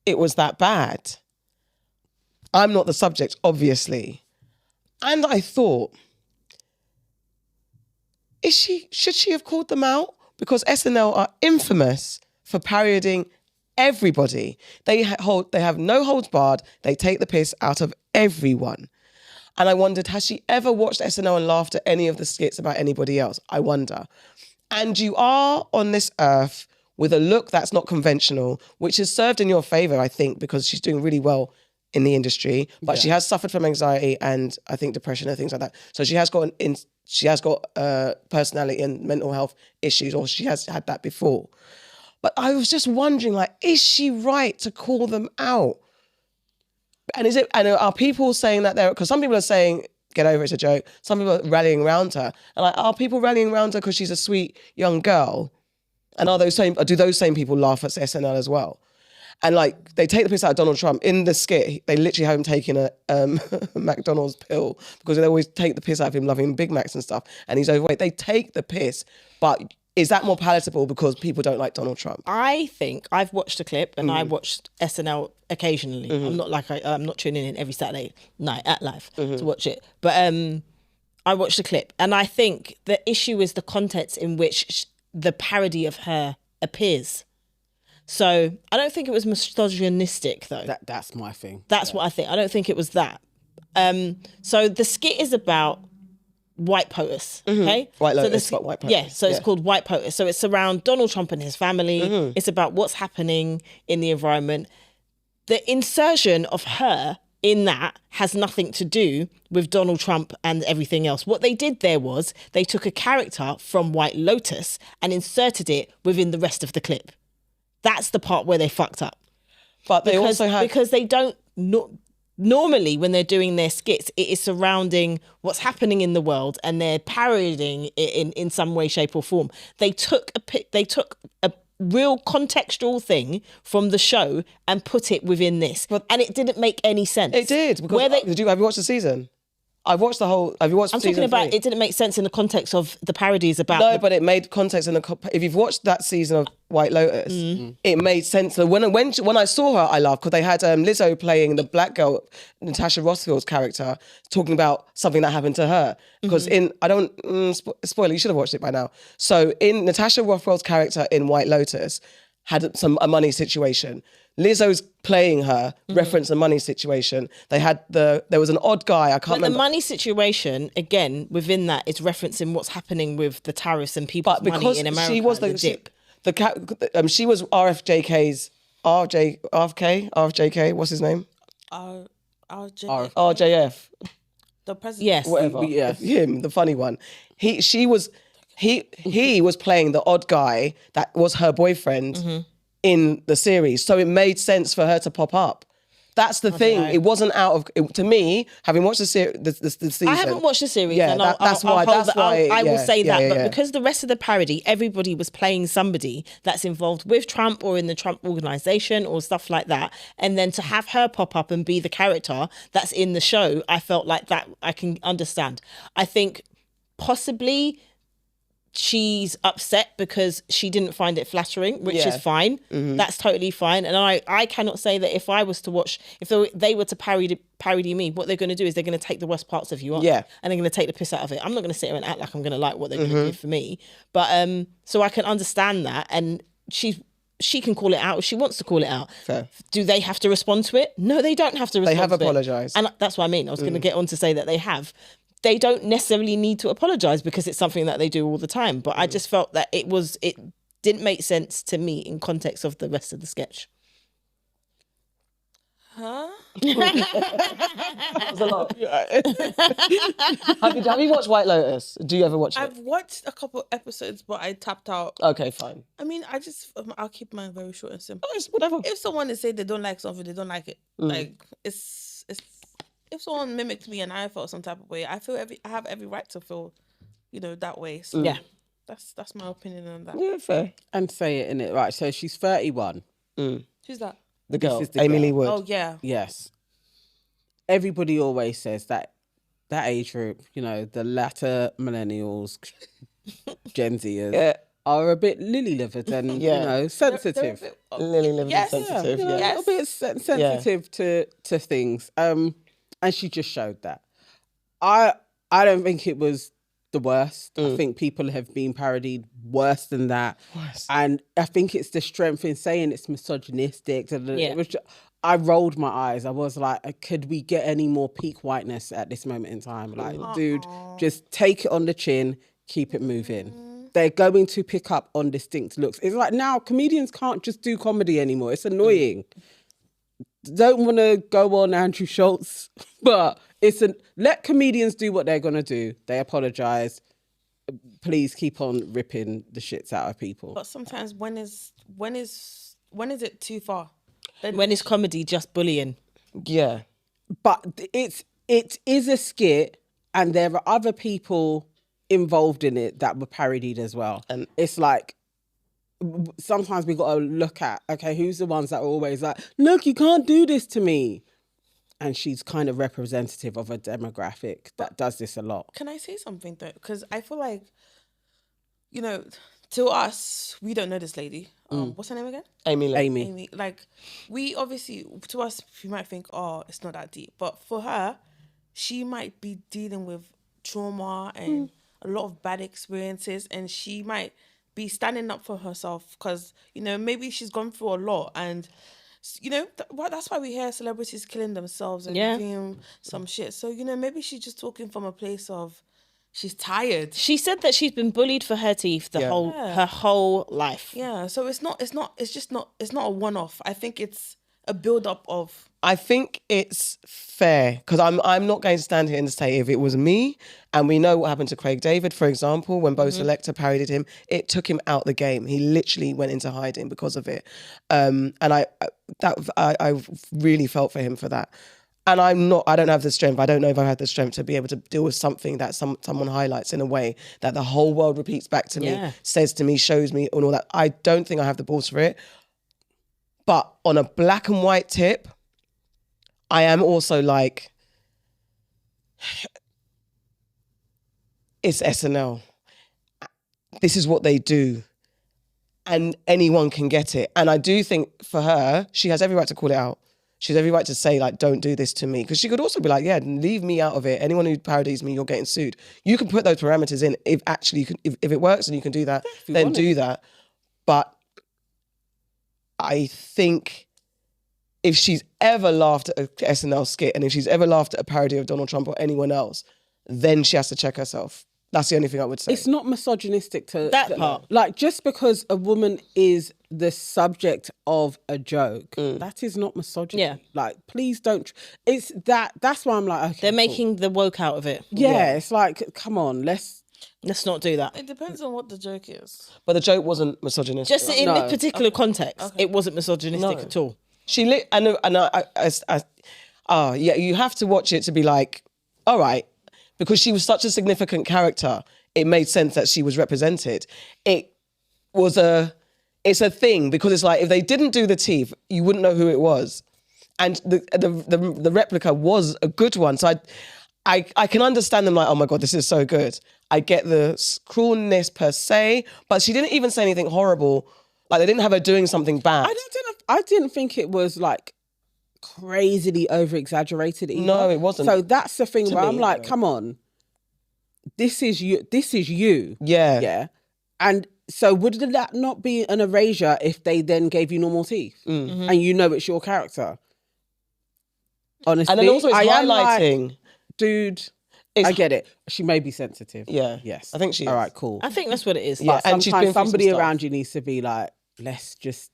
it was that bad. I'm not the subject, obviously. And I thought, should she have called them out? Because SNL are infamous for parodying everybody. They have no holds barred. They take the piss out of everyone. And I wondered, has she ever watched SNL and laughed at any of the skits about anybody else? I wonder. And you are on this earth with a look that's not conventional, which has served in your favor, I think, because she's doing really well in the industry. But she has suffered from anxiety and I think depression and things like that. So she has got personality and mental health issues, or she has had that before. But I was just wondering, like, is she right to call them out? And are people saying that because some people are saying, get over it, it's a joke. Some people are rallying around her. And like, are people rallying around her because she's a sweet young girl? And do those same people laugh at SNL as well? And like, they take the piss out of Donald Trump. In the skit, they literally have him taking a McDonald's pill because they always take the piss out of him loving Big Macs and stuff. And he's overweight. They take the piss, but is that more palatable because people don't like Donald Trump? I think I've watched a clip and I watched SNL occasionally. I'm not like I'm not tuning in every Saturday night at Live to watch it, but I watched the clip and I think the issue is the context in which the parody of her appears. So I don't think it was misogynistic though. That's my thing. That's what I think. I don't think it was that. So the skit is about White POTUS, okay? White so Lotus, but White POTUS. Yeah, so it's called White POTUS. So it's around Donald Trump and his family. It's about what's happening in the environment. The insertion of her in that has nothing to do with Donald Trump and everything else. What they did there was they took a character from White Lotus and inserted it within the rest of the clip. That's the part where they fucked up. But they also have... Because they don't... Normally, when they're doing their skits, it is surrounding what's happening in the world and they're parodying it in some way, shape or form. They took a real contextual thing from the show and put it within this. And it didn't make any sense. It did. Because have you watched the season? I've watched the whole... Have you watched season 3? I'm talking about it didn't make sense in the context of the parodies about... No, but it made context in the... If you've watched that season of White Lotus, it made sense. So when I saw her, I laughed because they had Lizzo playing the black girl, Natasha Rothfield's character, talking about something that happened to her. Because I don't... spoiler, you should have watched it by now. So in Natasha Rothfield's character in White Lotus had a money situation. Lizzo's playing her, reference a money situation. There was an odd guy, I can't remember. The money situation, again, within that, is referencing what's happening with the tariffs and people's money in America. She was she was RFJK's RFJK, what's his name? RJF. The president. Yes. Whatever. Yeah. Him, the funny one. He was playing the odd guy that was her boyfriend in the series. So it made sense for her to pop up. That's the thing. It wasn't to me, having watched the season. I haven't watched the series. Yeah, and that's why. I will say that. But yeah. because the rest of the parody, everybody was playing somebody that's involved with Trump or in the Trump organization or stuff like that. And then to have her pop up and be the character that's in the show, I felt like that I can understand. I think possibly she's upset because she didn't find it flattering, which is fine. That's totally fine. And I cannot say that if I was to watch, if they were to parody me, what they're going to do is they're going to take the worst parts of you on. Yeah. And they're going to take the piss out of it. I'm not going to sit here and act like I'm going to like what they're going to do for me. But so I can understand that. And she can call it out if she wants to call it out. Fair. Do they have to respond to it? No, they don't have to respond to it. They have apologised. And that's what I mean. I was going to get on to say that they have. They don't necessarily need to apologise because it's something that they do all the time. But I just felt that it didn't make sense to me in context of the rest of the sketch. Huh? That was a lot. Have you watched White Lotus? Do you ever watch it? I've watched a couple episodes, but I tapped out. Okay, fine. I mean, I'll keep mine very short and simple. Oh, it's whatever. If someone is saying they don't like something, they don't like it. Like it's. If someone mimicked me and I felt some type of way, I have every right to feel, that way. So yeah, that's my opinion on that. Yeah, fair. And say it in it right. So she's 31. Who's that? The girl, This is the AIMEE girl. Lee Wood. Oh yeah. Yes. Everybody always says that age group, the latter millennials, Gen Zers, are a bit lily-livered and sensitive. They're Lily-livered and sensitive. A little bit sensitive to things. And she just showed that. I don't think it was the worst. I think people have been parodied worse than that. And I think it's the strength in saying it's misogynistic. I rolled my eyes. I was like, could we get any more peak whiteness at this moment in time? Like, dude, just take it on the chin, keep it moving. They're going to pick up on distinct looks. It's like now comedians can't just do comedy anymore. It's annoying. Don't want to go on Andrew Schultz, but let comedians do what they're going to do. They apologise. Please keep on ripping the shits out of people. But sometimes when is it too far? When is comedy just bullying? Yeah. But it is a skit and there are other people involved in it that were parodied as well. And it's like, sometimes we got to look at, okay, who's the ones that are always like, look, you can't do this to me. And she's kind of representative of a demographic that does this a lot. Can I say something though? Because I feel like, to us, we don't know this lady. What's her name again? AIMEE LOU. Amy. Like, we obviously, to us, we might think, oh, it's not that deep. But for her, she might be dealing with trauma and a lot of bad experiences, and she might be standing up for herself because, you know, maybe she's gone through a lot, and, you know, that's why we hear celebrities killing themselves and doing some shit. So, you know, maybe she's just talking from a place of she's tired. She said that she's been bullied for her teeth her whole life. Yeah, so it's not a one-off. I think it's a build-up of. I think it's fair because I'm not going to stand here and say if it was me, and we know what happened to Craig David, for example, when Bo Selector parodied him, it took him out the game. He literally went into hiding because of it, and I really felt for him for that. And I don't have the strength. I don't know if I had the strength to be able to deal with something that someone highlights in a way that the whole world repeats back to me, says to me, shows me, and all that. I don't think I have the balls for it. But on a black and white tip, I am also like, it's SNL. This is what they do. And anyone can get it. And I do think for her, she has every right to call it out. She has every right to say, like, don't do this to me. Because she could also be like, yeah, leave me out of it. Anyone who parodies me, you're getting sued. You can put those parameters in if actually, if it works and you can do that, then do that. But I think if she's ever laughed at an SNL skit and if she's ever laughed at a parody of Donald Trump or anyone else, then she has to check herself. That's the only thing I would say. It's not misogynistic to that part. Like, just because a woman is the subject of a joke, that is not misogyny. Yeah. Like, please don't. It's that's why I'm like, okay. They're making the woke out of it. Yeah, it's like, come on, let's not do that. It depends on what the joke is. But the joke wasn't misogynistic. Just in this particular context, it wasn't misogynistic at all. She lit, you have to watch it to be like, all right, because she was such a significant character, it made sense that she was represented. It's a thing because it's like, if they didn't do the teeth, you wouldn't know who it was. And the replica was a good one. So I can understand them like, oh my God, this is so good. I get the cruelness per se, but she didn't even say anything horrible. Like, they didn't have her doing something bad. I didn't think it was like crazily over exaggerated either. No, it wasn't. So that's the thing where I'm like, no. come on, this is you. Yeah. Yeah. And so would that not be an erasure if they then gave you normal teeth and you know it's your character? Honestly, And then also it's I am highlighting. like, dude, I get it. She may be sensitive. Yeah. Yes. I think she is. All right, cool. I think that's what it is. Yeah. But And she's been sometimes through some somebody stuff. around you needs to be like, let's just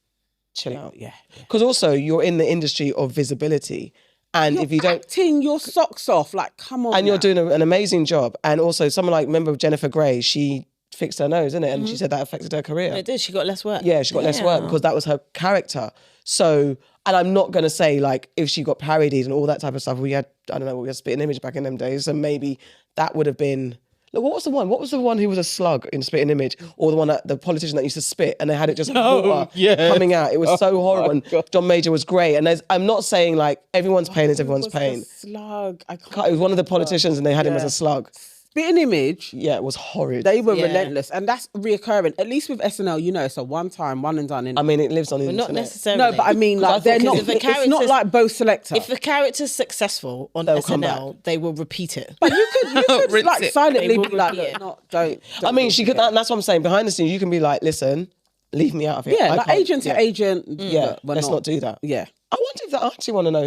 Chill out. Yeah. Because also you're in the industry of visibility. And You're if you don't... acting your socks off, like, come on. And you're now. doing an amazing job. And also someone like, remember Jennifer Grey, she fixed her nose, innit? And she said that affected her career. It did. She got less work. Yeah, she got less work because that was her character. So, and I'm not going to say like if she got parodied and all that type of stuff, we had Spitting Image back in them days. So maybe that would have been, look, what was the one? What was the one who was a slug in Spitting Image? Or the one that the politician that used to spit and they had it just water coming out. It was so horrible. And John Major was great. And I'm not saying like everyone's pain is everyone's pain. Slug. It was one of the politicians and they had him as a slug. Spitting Image. Yeah, it was horrid. They were relentless. And that's reoccurring. At least with SNL, you know, it's a one time, one and done. I mean, it lives on the Not internet. necessarily. No, but I mean, like, they're not, it's not like Bo Selector. If the character's successful on SNL, they will repeat it. But you could like silently They will be like, repeat look, don't I mean, she could, and that's what I'm saying. Behind the scenes, you can be like, listen, leave me out of it. Yeah, I like can't- agent to agent. Yeah, let's not do that. Yeah. I wonder if I actually want to know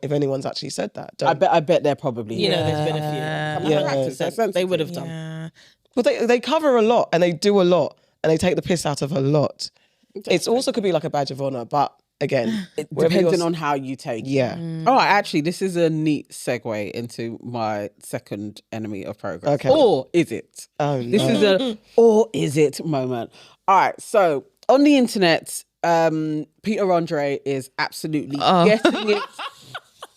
if anyone's actually said that. I bet there probably. You know, there's been a few. Yeah. They would have done. But they cover a lot and they do a lot and they take the piss out of a lot. It's also could be like a badge of honor, but again, depending on how you take it. Yeah. All right, actually, this is a neat segue into my second enemy of progress. Okay. Or is it? Oh, This no. is a or is it moment. All right, so on the internet, Peter Andre is absolutely getting it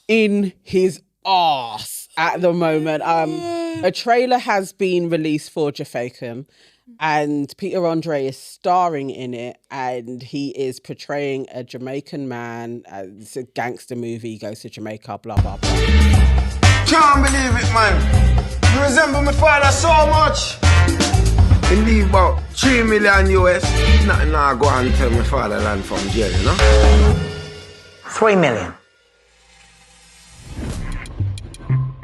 in his arse at the moment. A trailer has been released for Jafaican and Peter Andre is starring in it and he is portraying a Jamaican man. It's a gangster movie, he goes to Jamaica, blah, blah, blah. Can't believe it, man. You resemble my father so much. Believe about 3 million US. Nothing now go and tell my fatherland from jail, you know? 3 million.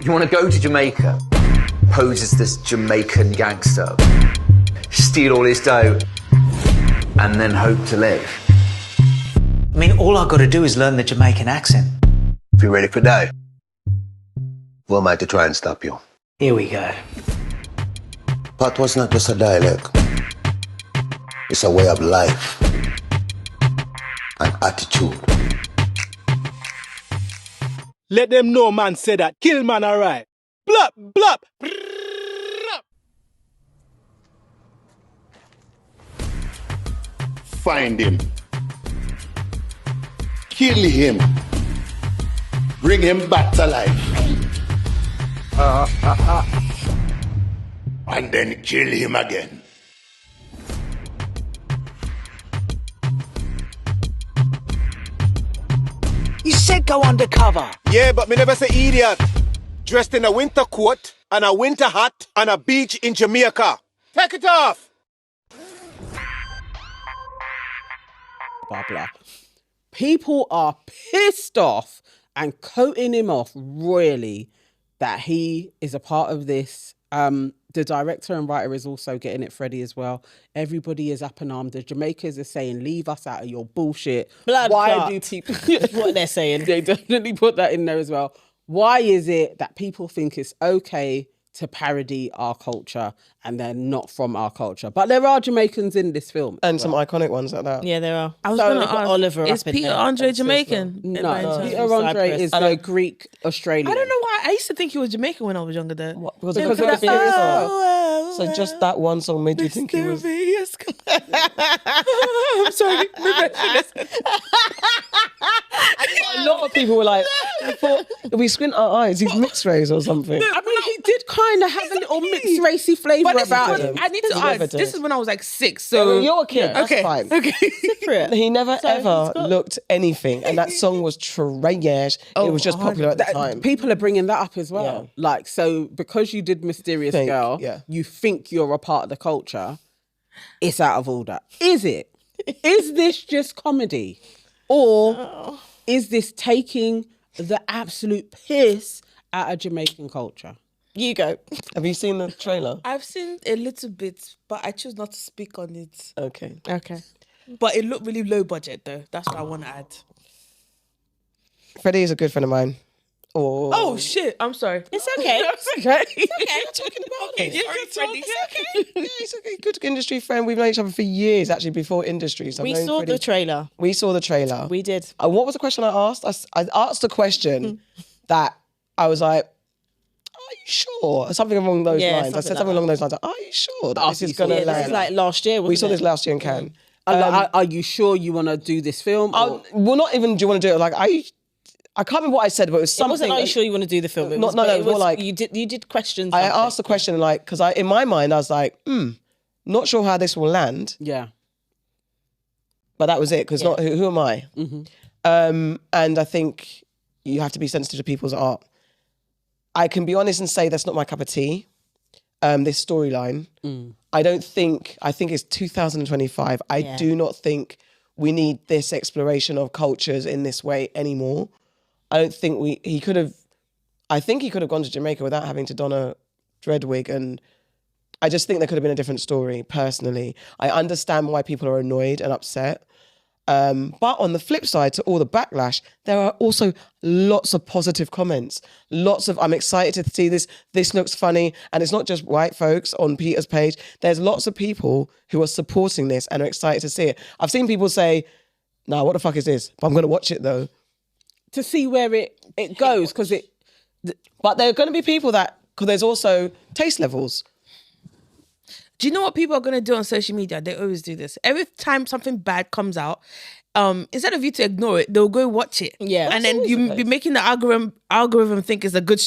You want to go to Jamaica, pose as this Jamaican gangster, steal all his dough, and then hope to live? I mean, all I've got to do is learn the Jamaican accent. If you're ready for that, who am I to try and stop you? Here we go. Pat was not just a dialect. It's a way of life. An attitude. Let them know man say that. Kill man alright. Blop, blop. Find him. Kill him. Bring him back to life. And then kill him again. You said go undercover. Yeah, but me never say idiot. Dressed in a winter coat and a winter hat on a beach in Jamaica. Take it off. Blah, blah. People are pissed off and coating him off royally that he is a part of this. The director and writer is also getting it, Freddie, as well. Everybody is up in arms. The Jamaicans are saying, leave us out of your bullshit. Blood Why clot. do people... What they're saying. They definitely put that in there as well. Why is it that people think it's okay to parody our culture and they're not from our culture? But there are Jamaicans in this film. And some iconic ones like that. Yeah, there are. I was So, gonna they've got ask, Oliver is up in Peter there. Andre Also, Jamaican? No, Peter Andre is the Greek Australian. I don't know why. I used to think he was Jamaican when I was younger though. What? Because Because of of the the serious serious song. So just that one song made you think he was... I'm sorry. A lot of people were like, I thought, we squint our eyes, he's mixed race or something. I mean, he did kind of have a little mixed racy flavour But about him. I need to He never ask. did. This is when I was like 6. So You're a kid, that's okay. fine. Okay. He never So ever he's got- looked anything, and that song was trash. It was just popular at the time. People are bringing that up as well. Yeah. Like, so because you did Mysterious Think, Girl, yeah. you think you're a part of the culture, it's out of order. Is it? Is this just comedy? Or is this taking the absolute piss out of Jamaican culture? You go. Have you seen the trailer? I've seen a little bit, but I choose not to speak on it. Okay. Okay. But it looked really low budget though. That's what I want to add. Freddie is a good friend of mine. Oh shit! I'm sorry. It's okay. It's okay. I'm talking about it. You can talk. Yeah, he's a good industry friend. We've known each other for years, actually, before industry. So I've We known saw Freddie. the trailer. We saw the trailer. We did. What was the question I asked? I asked a question that I was like, are you sure? Something along those Yeah, lines. I said something something like along those lines. Like, are you sure that this After is you saw going to it. Yeah, land? this is like last year, wasn't We saw it? this last year in Cannes. Are you sure you want to do this film? Or- Well, not even do you want to do it. Like, I can't remember what I said, but it was It something. wasn't, are you sure you want to do the film? It No, was, no, but no, it it was more like- you did questions. I something. asked the question, like, because in my mind, I was like, not sure how this will land. Yeah. But that was it, because Yeah. who am I? Mm-hmm. And I think you have to be sensitive to people's art. I can be honest and say that's not my cup of tea, this storyline. I think it's 2025. I Yeah. do not think we need this exploration of cultures in this way anymore. I don't think I think he could have gone to Jamaica without having to don a dread wig, and I just think there could have been a different story, personally. I understand why people are annoyed and upset. But on the flip side, to all the backlash, there are also lots of positive comments. I'm excited to see this. This looks funny. And it's not just white folks on Peter's page. There's lots of people who are supporting this and are excited to see it. I've seen people say, nah, what the fuck is this? But I'm going to watch it though. To see where it goes, because But there are going to be people because there's also taste levels. Do you know what people are going to do on social media? They always do this. Every time something bad comes out, instead of you to ignore it, they'll go watch it. Yeah. And then you be making the algorithm think it's a good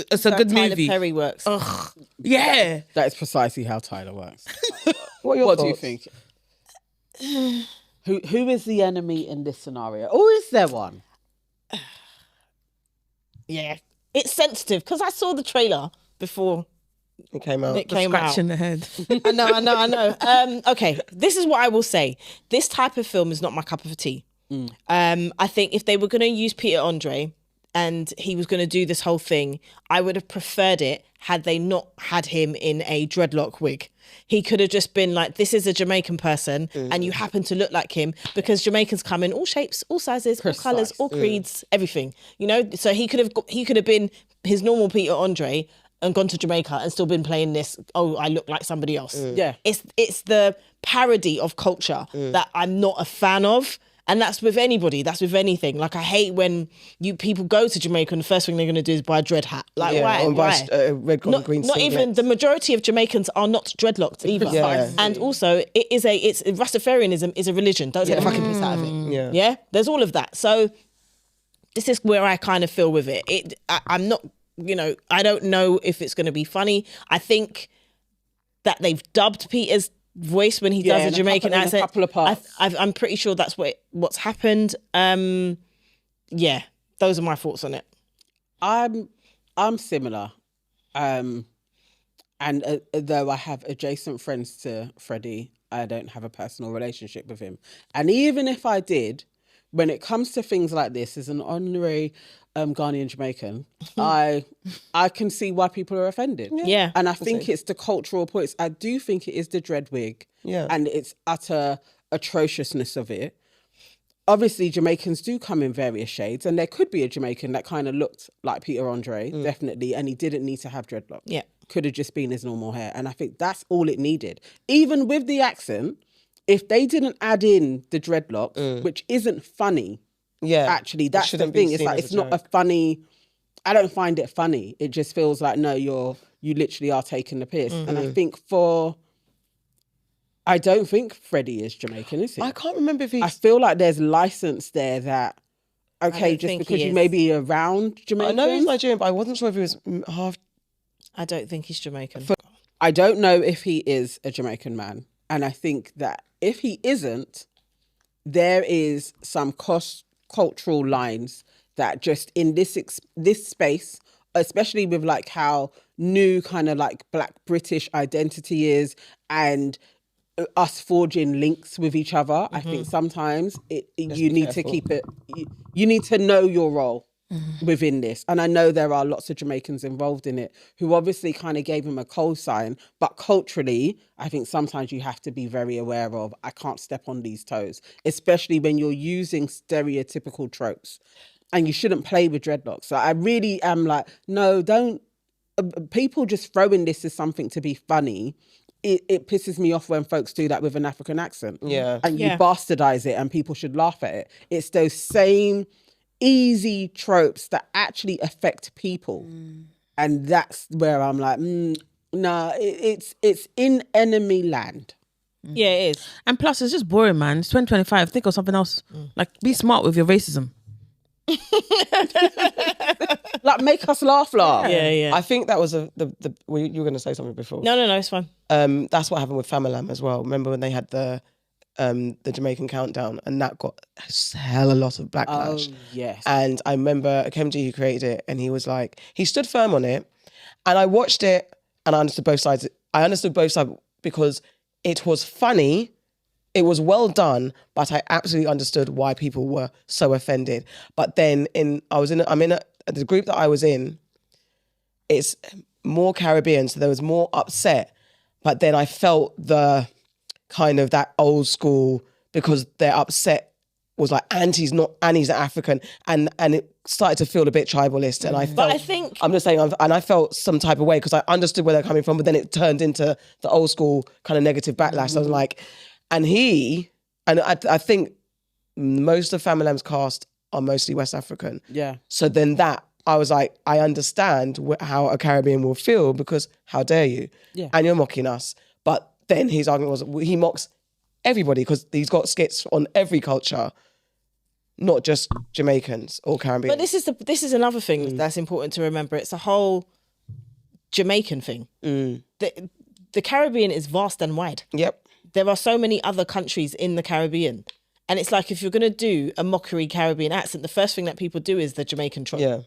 That's how Tyler movie. Perry works. Ugh. Yeah. that is precisely how Tyler works. What do you think? Who is the enemy in this scenario? Or is there one? Yeah. It's sensitive because I saw the trailer before It came out. It came Scratch out. in the head. I know. Okay, this is what I will say. This type of film is not my cup of tea. I think if they were going to use Peter Andre and he was going to do this whole thing, I would have preferred it had they not had him in a dreadlock wig. He could have just been like, this is a Jamaican person and you happen to look like him, because Jamaicans come in all shapes, all sizes, all colours, all creeds, everything. You know, so he could have been his normal Peter Andre and gone to Jamaica and still been playing this, oh, I look like somebody else. Yeah. It's the parody of culture that I'm not a fan of. And that's with anybody, that's with anything. Like, I hate when people go to Jamaica and the first thing they're going to do is buy a dread hat. Like, why? Or buy red, gold, and green Not even, the majority of Jamaicans are not dreadlocked either. Yeah. And also, Rastafarianism is a religion. Don't take the fucking piss out of it. Yeah? There's all of that. So, this is where I kind of feel with it. I'm not, I don't know if it's going to be funny. I think that they've dubbed Peter's voice when he does a Jamaican accent. A couple of parts. I'm pretty sure that's what's happened. Yeah, those are my thoughts on it. I'm similar, and though I have adjacent friends to Freddie, I don't have a personal relationship with him. And even if I did, when it comes to things like this, as an honorary Ghanaian Jamaican, I can see why people are offended. Yeah. And I think it's the cultural points. I do think it is the dread wig. Yeah. And it's utter atrociousness of it. Obviously, Jamaicans do come in various shades, and there could be a Jamaican that kind of looked like Peter Andre, definitely, and he didn't need to have dreadlocks. Yeah. Could have just been his normal hair. And I think that's all it needed. Even with the accent, if they didn't add in the dreadlocks, which isn't funny, actually, that's the thing. It's like, it's not a funny, I don't find it funny. It just feels like, no, you literally are taking the piss. And I think I don't think Freddie is Jamaican, is he? I can't remember if he's... I feel like there's license there that, okay, just because you may be around Jamaican. I know he's Nigerian, but I wasn't sure if he was half... I don't think he's Jamaican. I don't know if he is a Jamaican man. And I think that if he isn't, there is some cultural lines that just in this space, especially with like how new kind of like Black British identity is and us forging links with each other, I think sometimes you need to keep it, you need to know your role within this. And I know there are lots of Jamaicans involved in it who obviously kind of gave him a cosign, but culturally, I think sometimes you have to be very aware of, I can't step on these toes, especially when you're using stereotypical tropes, and you shouldn't play with dreadlocks. So I really am like, no, don't, people just throwing this as something to be funny. It pisses me off when folks do that with an African accent. Yeah. And you bastardize it and people should laugh at it. It's those same easy tropes that actually affect people. And that's where I'm like, nah, it's in enemy land. Yeah, it is. And plus, it's just boring, man. It's 2025. Think of something else. Like, be smart with your racism. Like, make us laugh. Yeah. I think that was you were going to say something before. No, it's fine. That's what happened with Famalam as well. Remember when they had the Jamaican countdown, and that got a hell a lot of backlash. Oh, yes. And I remember Kemji, who created it, and he was like, he stood firm on it, and I watched it and I understood both sides. I understood both sides because it was funny, it was well done, but I absolutely understood why people were so offended. But then the group that I was in, it's more Caribbean, so there was more upset. But then I felt the kind of that old school, because they're upset, was like Aunties are African, and it started to feel a bit tribalist. And I felt, I'm just saying, and I felt some type of way because I understood where they're coming from, but then it turned into the old school kind of negative backlash. So I was like, and I think most of Famalam's cast are mostly West African. Yeah. So then I was like, I understand how a Caribbean will feel, because how dare you? Yeah. And you're mocking us. But then his argument was, he mocks everybody because he's got skits on every culture, not just Jamaicans or Caribbean. But this is another thing that's important to remember. It's a whole Jamaican thing. The Caribbean is vast and wide. Yep. There are so many other countries in the Caribbean. And it's like, if you're going to do a mockery Caribbean accent, the first thing that people do is the Jamaican trope. Yeah.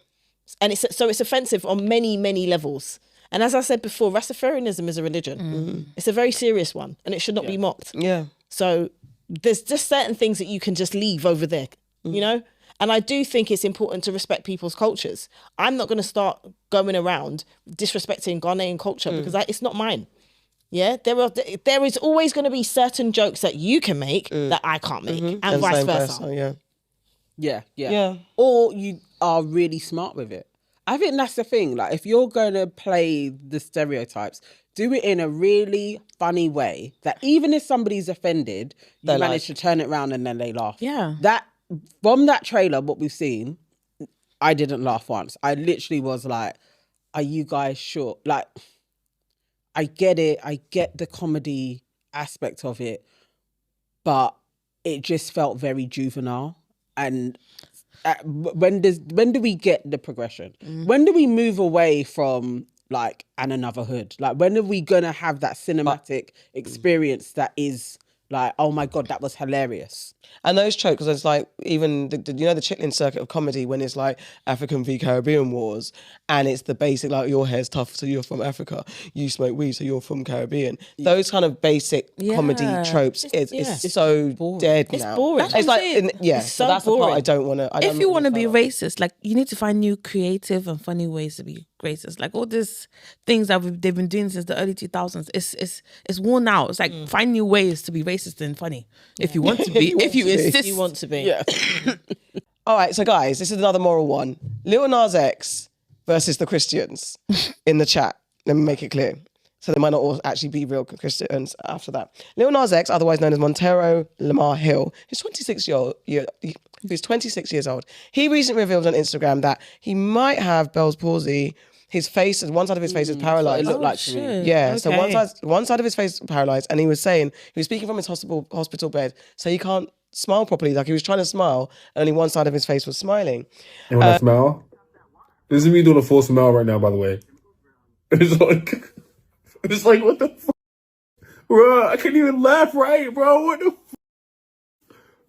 And it's offensive on many, many levels. And as I said before, Rastafarianism is a religion. It's a very serious one, and it should not be mocked. Yeah. So there's just certain things that you can just leave over there, you know? And I do think it's important to respect people's cultures. I'm not going to start going around disrespecting Ghanaian culture because it's not mine. Yeah, there is always going to be certain jokes that you can make that I can't make, and vice versa. Yeah. Or you are really smart with it. I think that's the thing. Like, if you're going to play the stereotypes, do it in a really funny way that even if somebody's offended, you manage to turn it around and then they laugh. Yeah. That from that trailer, what we've seen, I didn't laugh once. I literally was like, "Are you guys sure?" Like, I get it. I get the comedy aspect of it, but it just felt very juvenile. And when do we get the progression? When do we move away from like And Another Hood? Like, when are we gonna have that cinematic experience that is like, oh my God, that was hilarious? And those tropes, because it's like, even the Chitlin circuit of comedy, when it's like African v Caribbean wars, and it's the basic, like, your hair's tough, so you're from Africa, you smoke weed, so you're from Caribbean. Those kind of basic comedy tropes is so boring. Dead it's now. Boring. It's like, it's so that's boring. the part I don't want to. If you want to be racist, like, you need to find new creative and funny ways to be racist. Like, all these things that they've been doing since the early 2000s, it's worn out. It's like, find new ways to be racist and funny if you want to be. If you insist, you want to be. Yeah. All right, so guys, this is another moral one. Lil Nas X versus the Christians in the chat. Let me make it clear. So they might not all actually be real Christians after that. Lil Nas X, otherwise known as Montero Lamar Hill, he's 26 years old. He recently revealed on Instagram that he might have Bell's palsy. His face, one side of his face is paralyzed. It looked like to me. Yeah, Okay. so one side of his face is paralyzed, and he was speaking from his hospital bed, so he can't smile properly. Like, he was trying to smile, and only one side of his face was smiling. And when I smile, this is me doing a full smile right now, by the way. It's like, what the fuck? Bro, I can't even laugh right, bro. What the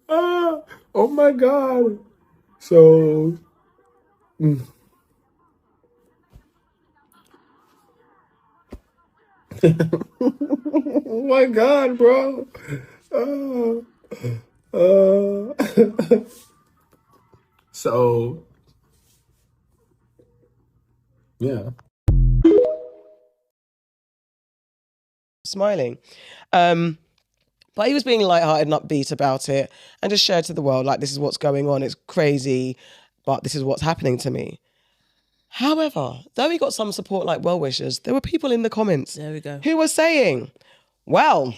fuck? Oh my God. So, oh my God, bro. So, yeah. Smiling. But he was being lighthearted and upbeat about it and just shared to the world, like, this is what's going on. It's crazy, but this is what's happening to me. However, though he got some support, like well-wishers, there were people in the comments who were saying, well,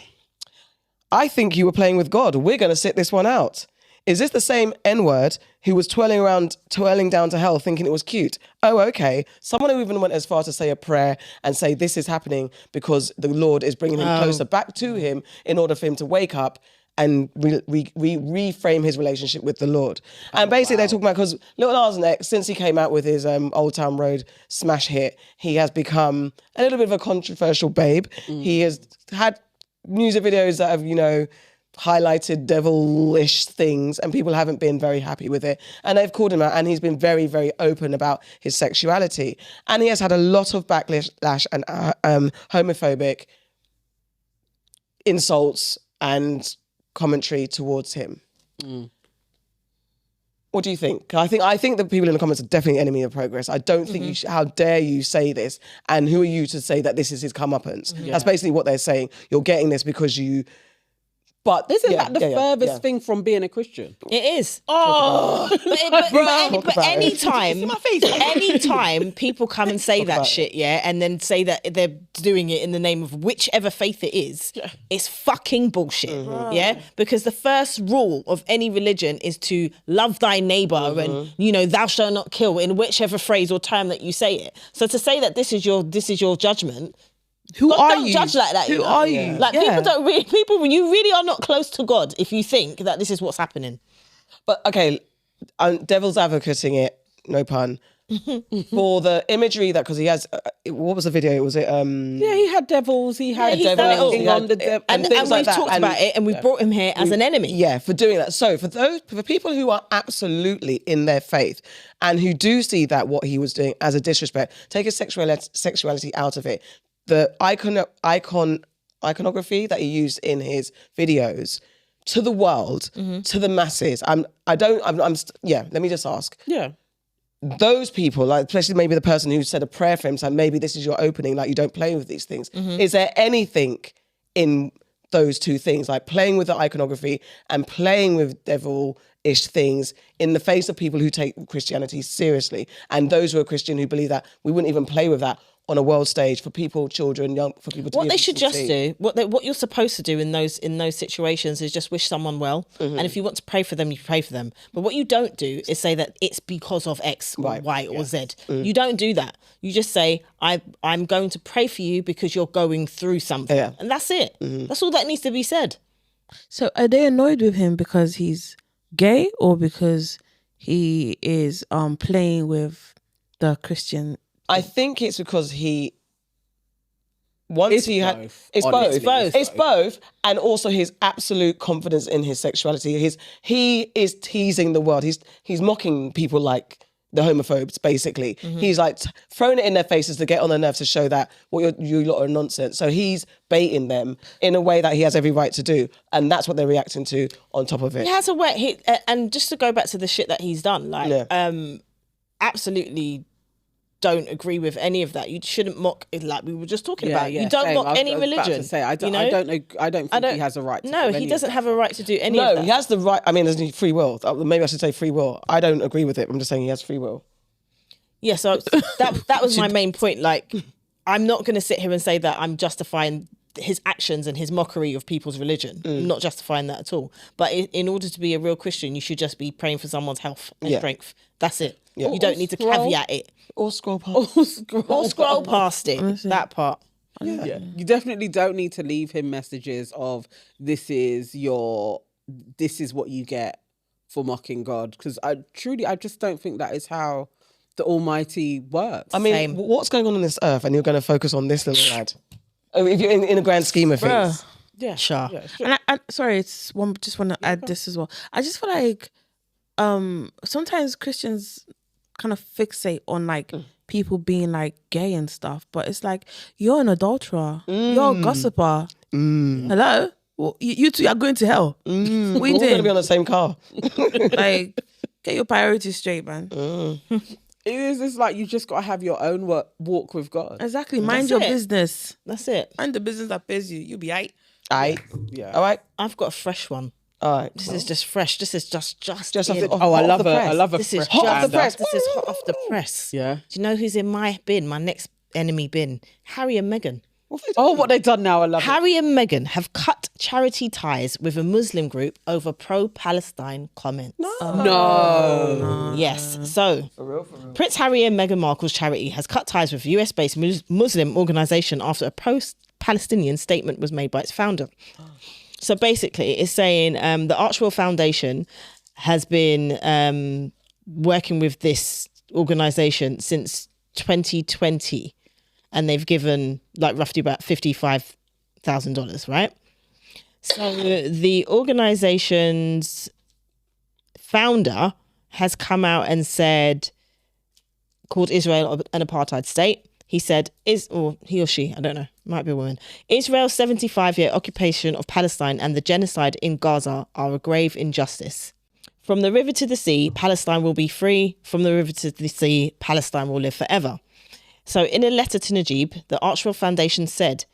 I think you were playing with God. We're going to sit this one out. Is this the same N-word who was twirling down to hell thinking it was cute? Oh, okay. Someone who even went as far to say a prayer and say this is happening because the Lord is bringing him closer back to him in order for him to wake up and reframe his relationship with the Lord. And basically they're talking about, because Lil Nas X, since he came out with his Old Town Road smash hit, he has become a little bit of a controversial babe. He has had music videos that have, highlighted devilish things, and people haven't been very happy with it. And they've called him out, and he's been very, very open about his sexuality. And he has had a lot of backlash and homophobic insults and commentary towards him. What do you think? I think the people in the comments are definitely enemy of progress. I don't think how dare you say this, and who are you to say that this is his comeuppance? That's basically what they're saying. You're getting this because you... But isn't that the furthest thing from being a Christian? It is. But anytime people come and say that shit, and then say that they're doing it in the name of whichever faith it is, it's fucking bullshit. Because the first rule of any religion is to love thy neighbor and thou shalt not kill, in whichever phrase or term that you say it. So to say that this is your judgment. Don't judge like that. Who are you? Like, people, you really are not close to God if you think that this is what's happening. But okay, devil's advocating it, no pun. for the imagery that, because he has, what was the video? Was it? Yeah, he had devils. He had he's done it all. and And things like we've that. talked And about it, and we've brought him here as an enemy. Yeah, for doing that. So for people who are absolutely in their faith and who do see that what he was doing as a disrespect, take his sexuality out of it. The iconography that he used in his videos to the world, to the masses. Let me just ask. Yeah. Those people, like especially maybe the person who said a prayer for him, saying maybe this is your opening, like you don't play with these things. Is there anything in those two things, like playing with the iconography and playing with devil-ish things in the face of people who take Christianity seriously, and those who are Christian who believe that we wouldn't even play with that on a world stage for people, children, young, for people to What they should just do, what you're supposed to do in those situations is just wish someone well, and if you want to pray for them, you pray for them. But what you don't do is say that it's because of X or Y or Z. You don't do that. You just say, I'm going to pray for you because you're going through something, and that's it. That's all that needs to be said. So are they annoyed with him because he's gay or because he is playing with the Christian? I think it's because he it's both, and also his absolute confidence in his sexuality. He is teasing the world. He's mocking people like the homophobes, basically. He's like throwing it in their faces to get on their nerves to show that you lot are nonsense. So he's baiting them in a way that he has every right to do, and that's what they're reacting to on top of it. He has a way, and just to go back to the shit that he's done, absolutely don't agree with any of that. You shouldn't mock, like we were just talking about. You don't mock any religion. I don't think he has a right to No, do he any doesn't have a right to do any of No, that. he has the right. I mean, there's free will. Maybe I should say free will. I don't agree with it. I'm just saying he has free will. Yeah, so that was my main point. Like, I'm not going to sit here and say that I'm justifying his actions and his mockery of people's religion. I'm not justifying that at all. But in order to be a real Christian, you should just be praying for someone's health and strength. That's it. You don't need to caveat it. Or scroll past. Or scroll past it. That part. Yeah. You definitely don't need to leave him messages of this is what you get for mocking God. Because I just don't think that is how the Almighty works. I mean, what's going on this earth, and you're going to focus on this little lad? If you're in a grand scheme of things. Yeah, sure. And I sorry, just want to add this as well. I just feel like sometimes Christians kind of fixate on like people being like gay and stuff, but it's like you're an adulterer, you're a gossiper. Hello, well, you two are going to hell. What are you We're going to be on the same car. Like, get your priorities straight, man. It's like you just got to have your own walk with God. Exactly. Mind your business. That's it. Mind the business that pays you. You'll be aight. Yeah. All right. I've got a fresh one. All right. This is just fresh. This is just off I love the press. I love a This is fresh hot off the stand-up. press. This is hot off the press. Yeah. Do you know who's in my bin? My next enemy bin. Harry and Meghan. What they done now? I love Harry and Meghan have cut charity ties with a Muslim group over pro-Palestine comments. No. Yes. So, Prince Harry and Meghan Markle's charity has cut ties with US-based Muslim organisation after a pro-Palestinian statement was made by its founder. So basically, it's saying the Archwell Foundation has been working with this organisation since 2020. And they've given like roughly about $55,000, right? So the organization's founder has come out and said, called Israel an apartheid state. He said, or he or she, I don't know, might be a woman. Israel's 75-year occupation of Palestine and the genocide in Gaza are a grave injustice. From the river to the sea, Palestine will be free. From the river to the sea, Palestine will live forever. So in a letter to Najib, the Archwell Foundation said,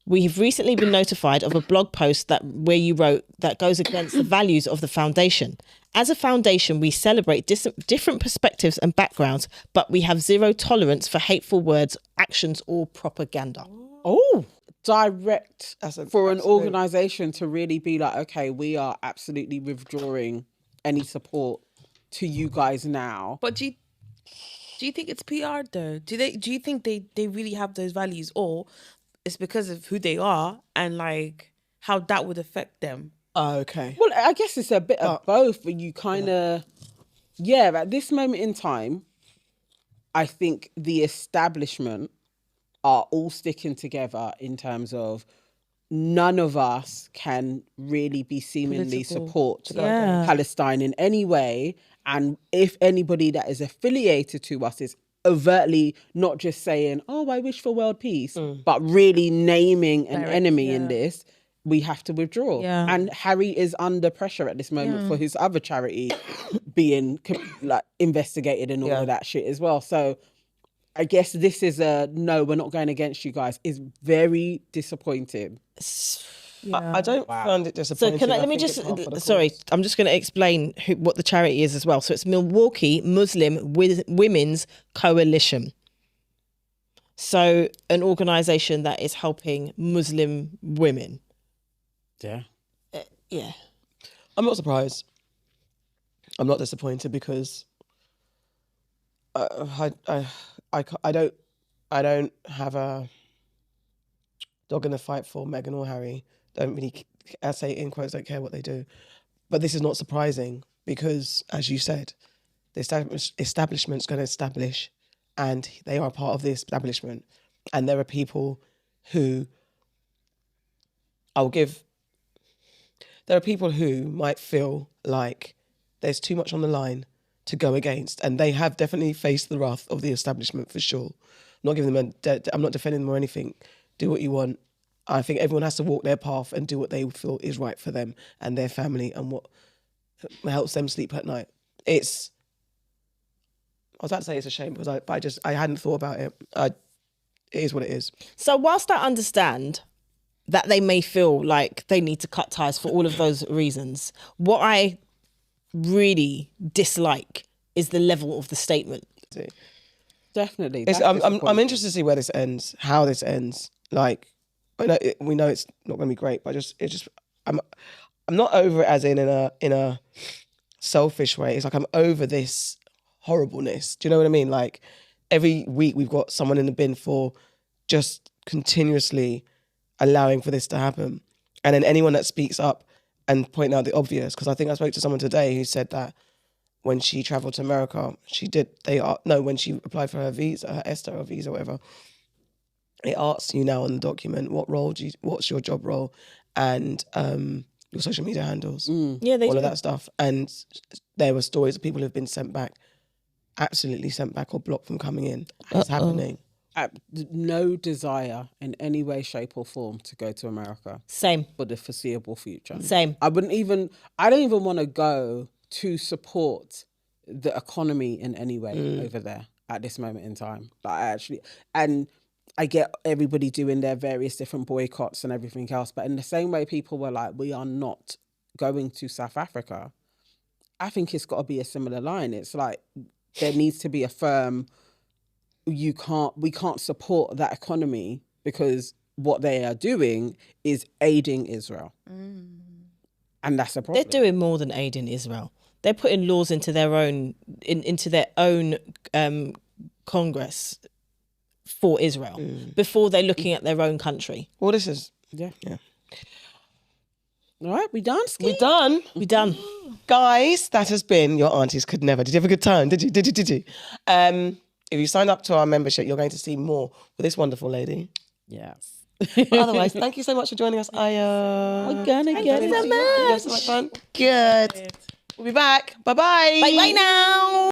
we have recently been notified of a blog post where you wrote that goes against the values of the foundation. As a foundation, we celebrate different perspectives and backgrounds, but we have zero tolerance for hateful words, actions, or propaganda. Oh, direct for an organisation to really be like, okay, we are absolutely withdrawing any support to you guys now. But do you think it's PR though? Do you think they really have those values, or it's because of who they are and like how that would affect them? Okay. Well, I guess it's a bit of both, but you kind of, at this moment in time, I think the establishment are all sticking together in terms of none of us can really be seemingly support Palestine in any way. And if anybody that is affiliated to us is overtly not just saying, oh, I wish for world peace, but really naming an enemy in this, we have to withdraw. And Harry is under pressure at this moment for his other charity being like investigated and all of that shit as well. So I guess this is a no, we're not going against you guys. Is very disappointing. I don't find it disappointing. So let me just, sorry, I'm just going to explain what the charity is as well. So it's Milwaukee Muslim Women's Coalition. So an organisation that is helping Muslim women. Yeah. Yeah. I'm not surprised. I'm not disappointed because I don't have a dog in the fight for Meghan or Harry. Don't really, I say in quotes, don't care what they do. But this is not surprising because, as you said, the establishment's going to establish, and they are part of the establishment. And there are people who there are people who might feel like there's too much on the line to go against, and they have definitely faced the wrath of the establishment for sure. I'm not giving them I'm not defending them or anything. Do what you want. I think everyone has to walk their path and do what they feel is right for them and their family and what helps them sleep at night. I was about to say it's a shame because I hadn't thought about it. It is what it is. So whilst I understand that they may feel like they need to cut ties for all of those reasons, what I really dislike is the level of the statement. Definitely. I'm interested to see where this ends, how this ends. Like, we know it's not going to be great, but I'm not over it as in a selfish way. It's like I'm over this horribleness. Do you know what I mean? Like every week we've got someone in the bin for just continuously allowing for this to happen, and then anyone that speaks up and point out the obvious. Because I think I spoke to someone today who said that when she travelled to America, when she applied for her visa, her ESTA or visa, whatever. It asks you now on the document what's your job role and your social media handles. Yeah, all of that stuff. And there were stories of people who've been sent back, absolutely sent back or blocked from coming in. It's happening. No desire in any way, shape or form to go to America. Same. For the foreseeable future. Same. I don't even want to go to support the economy in any way over there at this moment in time. I get everybody doing their various different boycotts and everything else, but in the same way people were like, we are not going to South Africa, I think it's got to be a similar line. It's like there needs to be a firm, we can't support that economy because what they are doing is aiding Israel. And that's a problem. They're doing more than aiding Israel. They're putting laws into their own Congress for Israel before they're looking at their own country. Well, this is yeah. All right, we done? We done. We done. Guys, that has been your Aunties Could Never. Did you have a good time? Did you? If you sign up to our membership, you're going to see more with this wonderful lady. Yes. But otherwise, thank you so much for joining us, Aya. We're gonna get so much fun. Good. We'll be back. Bye-bye. Bye-bye now.